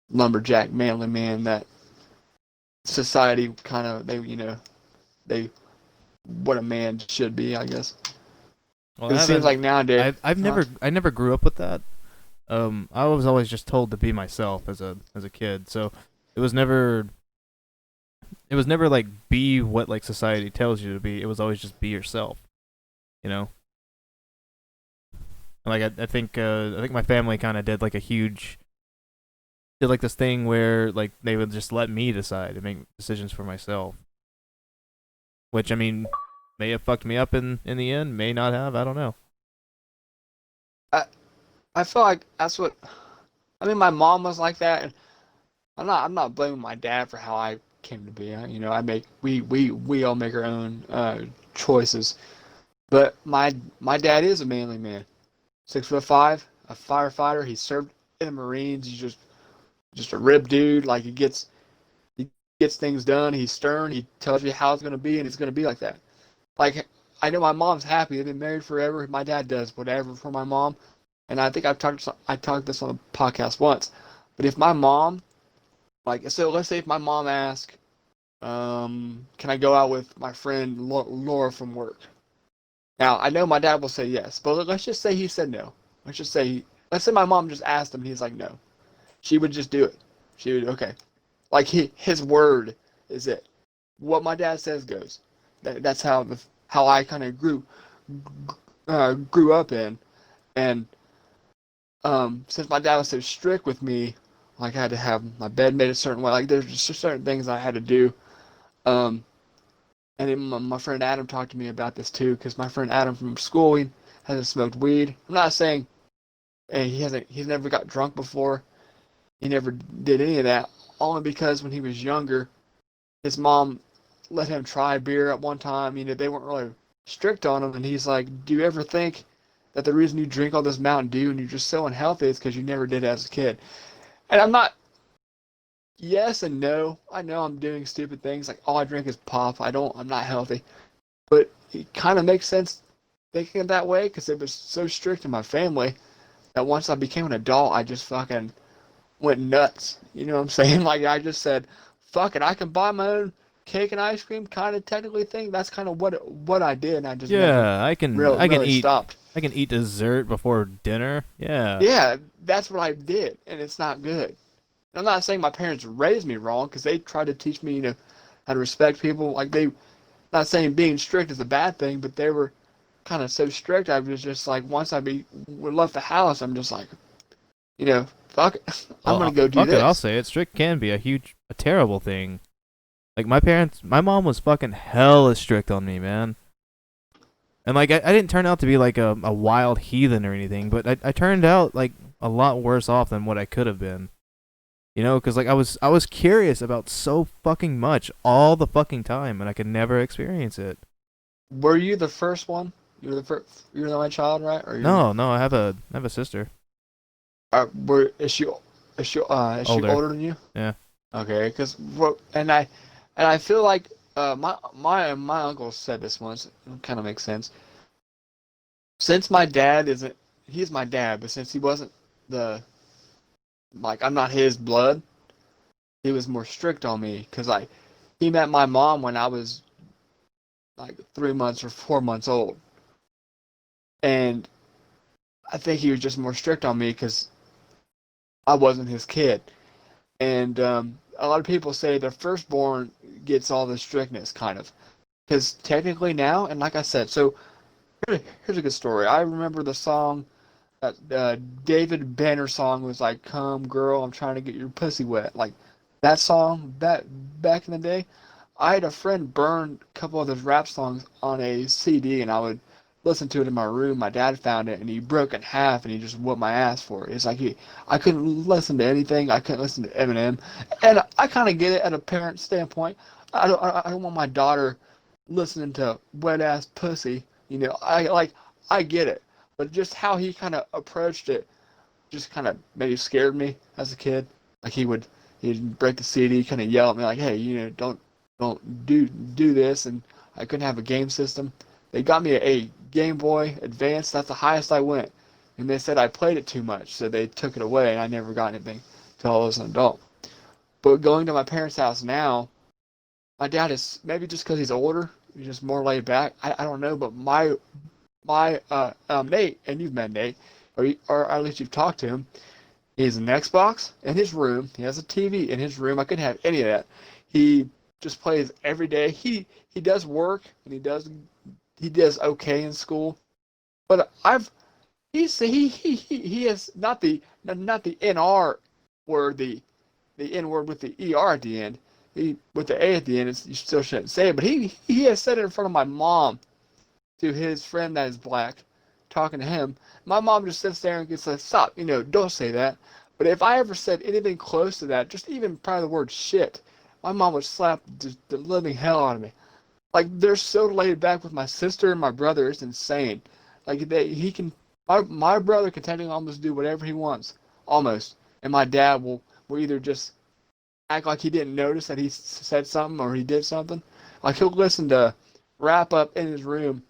lumberjack manly man that society kind of they what a man should be, I guess. Well, It seems like nowadays, I never grew up with that. I was always just told to be myself as a kid. So it was never like be what like society tells you to be. It was always just be yourself. You know. Like I think my family kind of did like this thing where like they would just let me decide and make decisions for myself. Which I mean may have fucked me up in the end, may not have, I don't know. I feel like that's what I mean. My mom was like that, and I'm not blaming my dad for how I came to be. I make we all make our own choices. But my dad is a manly man, 6'5", a firefighter. He served in the Marines. He's just a ripped dude. Like he gets things done. He's stern. He tells you how it's gonna be, and it's gonna be like that. Like I know my mom's happy. They've been married forever. My dad does whatever for my mom. And I think I talked this on the podcast once. But if my mom, like, so let's say if my mom asks, can I go out with my friend Laura from work? Now I know my dad will say yes, but let's just say he said no. Let's say my mom just asked him, and he's like no. She would just do it. She would okay. Like his word is it. What my dad says goes. That's how I kind of grew up in, and since my dad was so strict with me, like I had to have my bed made a certain way. Like there's just certain things I had to do. And then my friend Adam talked to me about this too, because my friend Adam from school, he hasn't smoked weed. I'm not saying he's never got drunk before. He never did any of that. Only because when he was younger, his mom let him try beer at one time. They weren't really strict on him, and he's like, "Do you ever think that the reason you drink all this Mountain Dew and you're just so unhealthy is because you never did it as a kid?" And I'm not. Yes and no. I know I'm doing stupid things. Like all I drink is pop. I'm not healthy. But it kind of makes sense thinking it that way because it was so strict in my family that once I became an adult, I just fucking went nuts. You know what I'm saying? Like I just said, "Fuck it, I can buy my own cake and ice cream." Kind of technically thing. That's kind of what I did, and I just never I can really eat stopped. I can eat dessert before dinner. Yeah. Yeah, that's what I did, and it's not good. I'm not saying my parents raised me wrong because they tried to teach me, how to respect people. Like not saying being strict is a bad thing, but they were kind of so strict. I was just like, once we left the house, I'm just like, fuck it. I'm gonna go do fuck this. it, I'll say it. Strict can be a terrible thing. Like my mom was fucking hella strict on me, man. And like I didn't turn out to be like a wild heathen or anything, but I turned out like a lot worse off than what I could have been. You know, because like I was curious about so fucking much all the fucking time, and I could never experience it. Were you the first one? You were the first. You were the only child, right? Or No, I have a sister. Is she Older. older than you? Yeah. Okay, and I feel like my uncle said this once. It kind of makes sense. Since my dad he's my dad, but since he wasn't I'm not his blood, he was more strict on me because he met my mom when I was like 3 months or 4 months old, and I think he was just more strict on me because I wasn't his kid. And a lot of people say the firstborn gets all the strictness, kind of. Because technically now, and like I said, so here's a good story. I remember the song, that David Banner song was like, "Come girl, I'm trying to get your pussy wet." Like, that song, back in the day, I had a friend burn a couple of those rap songs on a CD, and I would listen to it in my room. My dad found it, and he broke it in half, and he just whooped my ass for it. It's like I couldn't listen to anything. I couldn't listen to Eminem, and I kind of get it at a parent standpoint. I don't want my daughter listening to wet ass pussy. I get it, but just how he kind of approached it, just kind of maybe scared me as a kid. Like he'd break the CD, kind of yell at me like, "Hey, don't do this," and I couldn't have a game system. They got me a Game Boy Advance. That's the highest I went. And they said I played it too much, so they took it away, and I never got anything until I was an adult. But going to my parents' house now, my dad is, maybe just because he's older, he's just more laid back. I don't know, but my Nate, and you've met Nate, or at least you've talked to him. He has an Xbox in his room. He has a TV in his room. I couldn't have any of that. He just plays every day. He does work, and he does okay in school, but he has not the NR word, the N word with the ER at the end. With the A at the end, you still shouldn't say it, but he has said it in front of my mom to his friend that is black, talking to him. My mom just sits there and gets like, "Stop, don't say that." But if I ever said anything close to that, just even probably the word shit, my mom would slap the living hell out of me. Like, they're so laid back with my sister and my brother. It's insane. Like, my brother can technically almost do whatever he wants, almost. And my dad will either just act like he didn't notice that he said something or he did something. Like, he'll listen to Wrap Up in his room.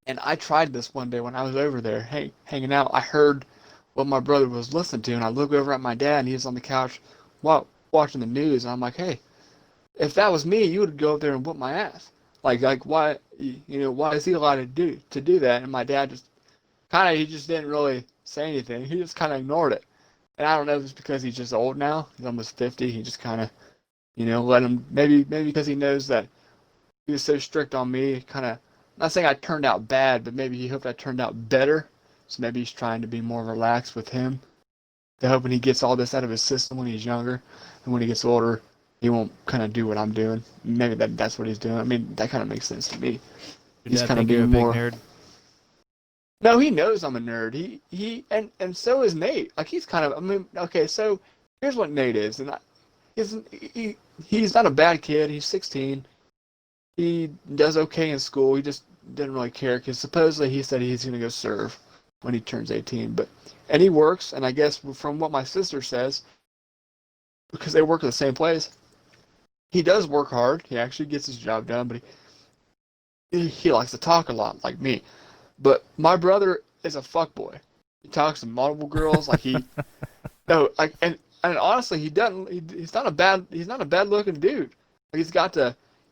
And I tried this one day when I was over there hanging out. I heard what my brother was listening to, and I look over at my dad, and he's on the couch watching the news. And I'm like, "Hey, if that was me, you would go up there and whoop my ass." Like why why is he allowed to do that? And my dad just he just didn't really say anything. He just kind of ignored it. And I don't know if it's because he's just old now. He's almost 50. He just kind of let him, maybe because he knows that he was so strict on me. Kind of, not saying I turned out bad, but maybe he hoped I turned out better. So maybe he's trying to be more relaxed with him. They're hoping he gets all this out of his system when he's younger, and when he gets older, he won't kind of do what I'm doing. Maybe that's what he's doing. I mean, that kind of makes sense to me. He's kind of being more. Nerd? No, he knows I'm a nerd. And so is Nate. Like, he's kind of. I mean, okay. So here's what Nate is, and he's not a bad kid. He's 16. He does okay in school. He just didn't really care because supposedly he said he's gonna go serve when he turns 18. And he works, and I guess from what my sister says, because they work at the same place, he does work hard. He actually gets his job done, but he likes to talk a lot, like me. But my brother is a fuckboy. He talks to multiple girls, like he. No, like and honestly, he doesn't. He's not a bad looking dude. Like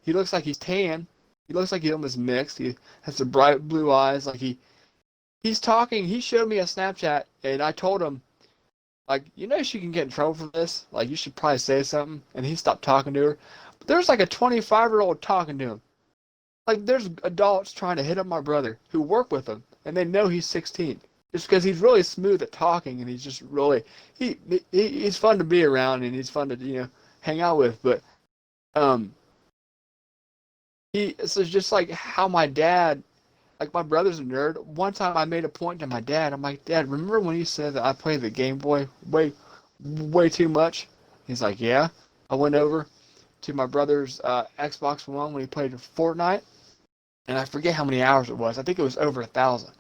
he looks like he's tan. He looks like he's almost mixed. He has the bright blue eyes. Like he's talking. He showed me a Snapchat, and I told him, like, she can get in trouble for this. Like, you should probably say something. And he stopped talking to her. But there's like a 25-year-old talking to him. like there's adults trying to hit up my brother who work with him, and they know he's 16. Just because he's really smooth at talking, and he's just really he's fun to be around, and he's fun to hang out with. But um, it's just like how my dad, like my brother's a nerd. One time I made a point to my dad. I'm like, Dad, remember when you said that I played the Game Boy way too much? He's like, yeah. I went over to my brother's Xbox One when he played Fortnite, and I forget how many hours it was. I think it was over 1,000.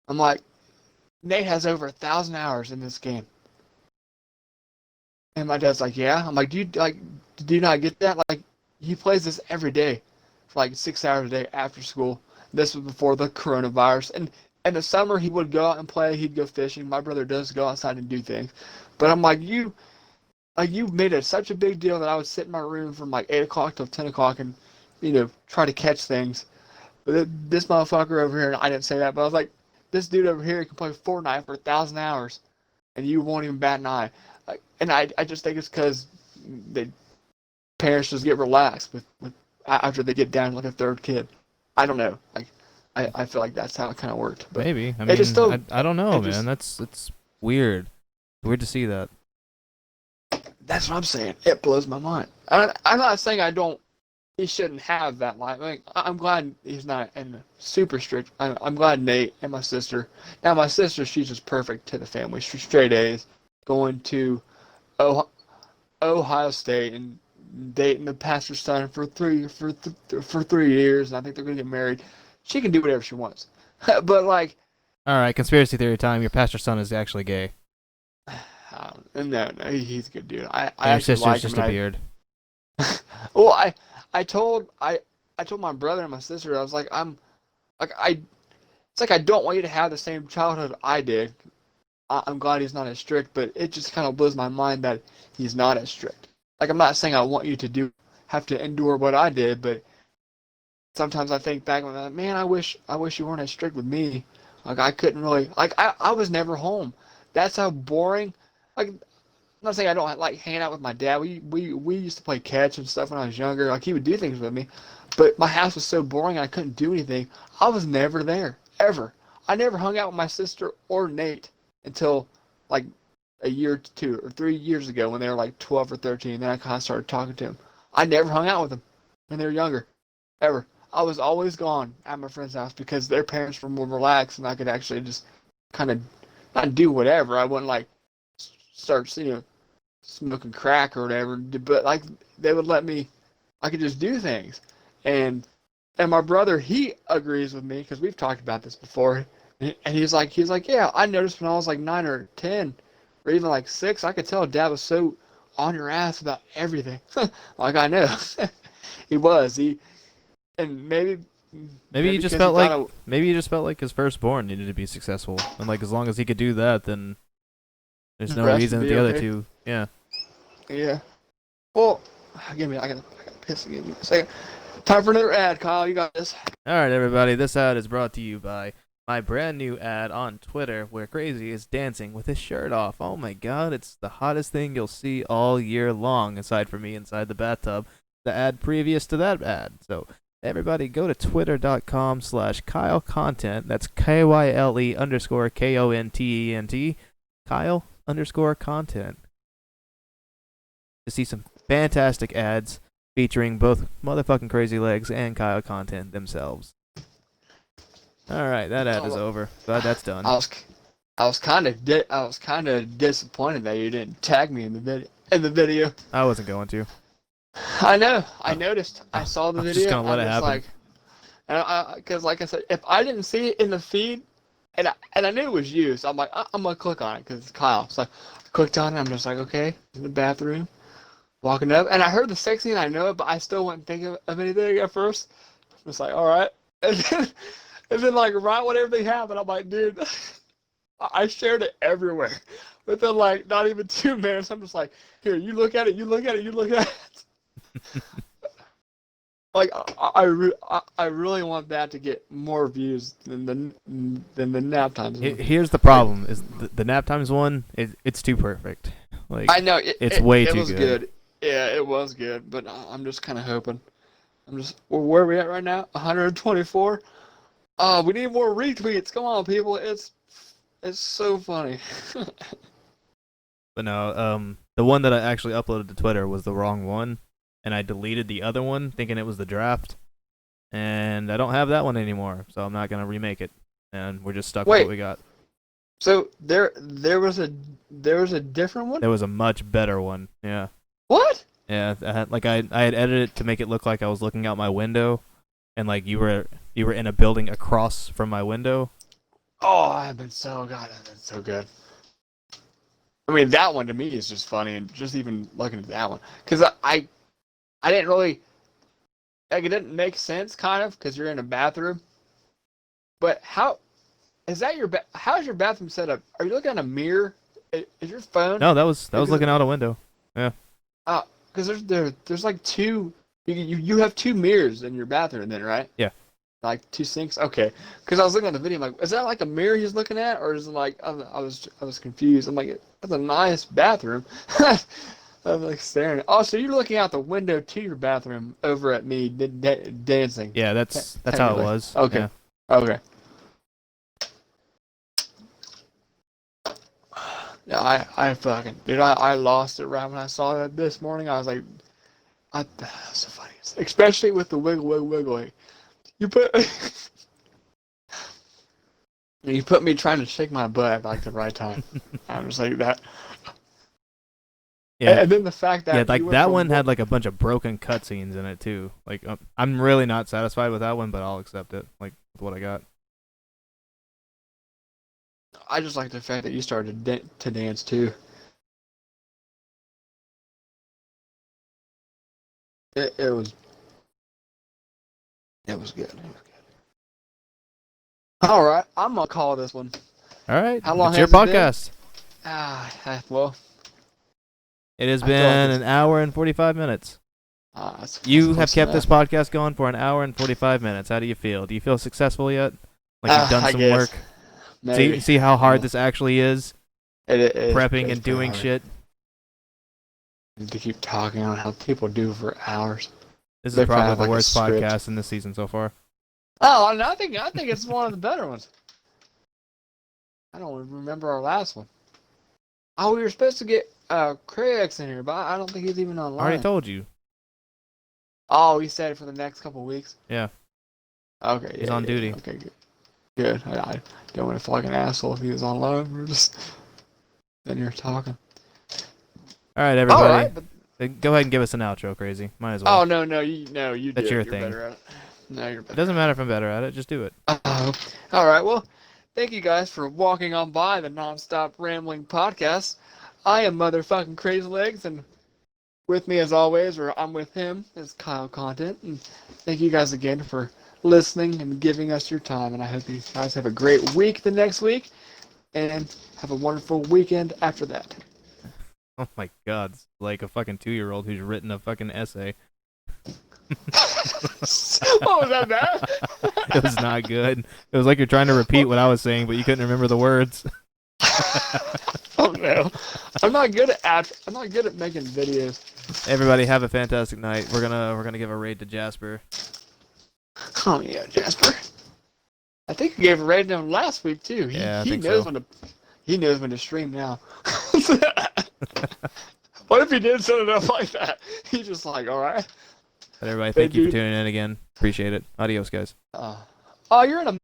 I'm like, Nate has over 1,000 hours in this game. And my dad's like, yeah. I'm like, do you not get that? Like, he plays this every day for like 6 hours a day after school. This was before the coronavirus. And in the summer, he would go out and play. He'd go fishing. My brother does go outside and do things. But I'm like, you made it such a big deal that I would sit in my room from like 8 o'clock till 10 o'clock and, try to catch things. But this motherfucker over here, and I didn't say that, but I was like, this dude over here can play Fortnite for 1,000 hours, and you won't even bat an eye. Like, and I just think it's because the parents just get relaxed with after they get down to like a third kid. I don't know. Like, I feel like that's how it kind of worked. But maybe. I mean, just still, I don't know, just, man. It's weird. Weird to see that. That's what I'm saying. It blows my mind. I'm not saying he shouldn't have that life. I mean, I'm glad he's not in super strict. I'm glad Nate and my sister. Now my sister, she's just perfect to the family. She's straight A's, going to Ohio State and dating the pastor's son for 3 years. And I think they're gonna get married. She can do whatever she wants. But like, all right, conspiracy theory time. Your pastor's son is actually gay. No, he's a good dude. I Your actually sister's like just him. a beard. Well, I told my brother and my sister, I was like, it's like I don't want you to have the same childhood I did. I'm glad he's not as strict, but it just kind of blows my mind that he's not as strict. Like, I'm not saying I want you to have to endure what I did, but sometimes I think back and I'm like, man, I wish you weren't as strict with me. Like, I couldn't really, like, I was never home. That's how boring. Like, I'm not saying I don't like hanging out with my dad. We used to play catch and stuff when I was younger. Like, he would do things with me, but my house was so boring I couldn't do anything. I was never there ever. I never hung out with my sister or Nate until like a year, 2 or 3 years ago when they were like 12 or 13. Then I kind of started talking to them. I never hung out with them when they were younger, ever. I was always gone at my friend's house because their parents were more relaxed and I could actually just kind of not do whatever. I wouldn't like start, smoking crack or whatever, but like they would let me, I could just do things. And my brother, he agrees with me because we've talked about this before. And he's like, yeah, I noticed when I was like 9 or 10 or even like 6, I could tell Dad was so on your ass about everything. Like, I know. He was. And maybe he just felt like his firstborn needed to be successful, and like as long as he could do that, then there's no reason that the other two. Yeah. Yeah. Well, I gotta piss. Give me a second. Time for another ad, Kyle. You got this. All right, everybody. This ad is brought to you by my brand new ad on Twitter, where Crazy is dancing with his shirt off. Oh my God, it's the hottest thing you'll see all year long, aside from me inside the bathtub. The ad previous to that ad. So everybody go to twitter.com/Kyle Content. That's KYLE_KONTENT. Kyle_content. To see some fantastic ads featuring both motherfucking Crazy Legs and Kyle Content themselves. Alright, that ad is over. Glad that's done. I was kind of disappointed that you didn't tag me in the video. I wasn't going to. I know. I noticed. I saw the I'm video. just gonna let it happen. Because like I said, if I didn't see it in the feed, and I knew it was you, so I'm like, I'm gonna click on it because it's Kyle. So I clicked on it. I'm just like, okay, in the bathroom, walking up, and I heard the sex scene. I know it, but I still wasn't thinking of anything at first. I'm just like, all right, and then like right when everything happened, I'm like, dude, I shared it everywhere. Within like not even 2 minutes, I'm just like, here, you look at it, you look at it, you look at it. Like I really want that to get more views than the nap times one. Here's the problem: is the nap times one? It's too perfect. Like I know it's way it too was good. Yeah, it was good, but I'm just kind of hoping. Where are we at right now? 124. We need more retweets. Come on, people. It's so funny. But no, the one that I actually uploaded to Twitter was the wrong one, and I deleted the other one thinking it was the draft, and I don't have that one anymore, so I'm not gonna remake it, and we're just stuck with Wait. what we got. So there was a different one. There was a much better one. Yeah. What? Yeah, I had edited it to make it look like I was looking out my window, and like you were in a building across from my window. Oh, I've been so good. I mean, that one to me is just funny, and just even looking at that one, because I didn't really, like, it didn't make sense, kind of, because you're in a bathroom. But how is that how's your bathroom set up? Are you looking at a mirror? Is your phone? No, that was looking out a window. Because there's like two. You have two mirrors in your bathroom, then, right? Yeah. Like two sinks. Okay. Because I was looking at the video, I'm like, is that like a mirror he's looking at, or is it like I was confused. I'm like, that's a nice bathroom. I'm like staring. Oh, so you're looking out the window to your bathroom over at me dancing. Yeah, that's how it Technically. was. Okay. Yeah. Okay. Yeah, I fucking dude, I lost it right when I saw that this morning. I was like, that's so funny, especially with the wiggling. You put you put me trying to shake my butt at like the right time. I'm just like that. Yeah. And then the fact that Yeah, like you went that from one had like a bunch of broken cutscenes in it too. Like I'm really not satisfied with that one, but I'll accept it. Like with what I got. I just like the fact that you started to dance too. It was good. All right, I'm gonna call this one. All right. How long it's your has it been? podcast. Well, It has I feel like been it's- an hour and 45 minutes. that's You close have to kept that. this podcast going for an hour and 45 minutes. How do you feel? Do you feel successful yet? Like you've done I some guess. work? Maybe. See how hard Yeah. this actually is? It is Prepping it's and doing pretty shit. hard to keep talking on how people do for hours. This They is probably probably have, the like, a worst script. podcast in this season so far. Oh, and I think it's one of the better ones. I don't remember our last one. Oh, we were supposed to get Craig's in here, but I don't think he's even I online. already told you. Oh, he said for the next couple weeks. Yeah. Okay. He's yeah, on yeah, duty. Okay, good. Good. I don't want to feel like an asshole if he was online. We're just then you're talking. All right, everybody. All right. But, Go ahead and give us an outro, Crazy. Might as well. oh no, you That's do your it. You're thing. better at it. No, you're It better. doesn't matter if I'm better at it. Just do it. All right. Well, thank you guys for walking on by the Nonstop Rambling Podcast. I am motherfucking Crazy Legs, and with me as always, or I'm with him, is Kyle Content. And thank you guys again for listening and giving us your time. And I hope you guys have a great week the next week, and have a wonderful weekend after that. Oh my God. It's like a fucking 2-year-old who's written a fucking essay. What was that, bad? It was not good. It was like you're trying to repeat what I was saying, but you couldn't remember the words. Oh no, I'm not good at making videos. Everybody have a fantastic night. We're gonna give a raid to Jasper. Oh yeah, Jasper. I think you gave a rating to him last week too. Yeah, I he think knows so. he knows when to stream now. What if he did set it up like that? He's just like, all right. But everybody, thank you for you. tuning in again. Appreciate it. Adios, guys. Oh, you're in a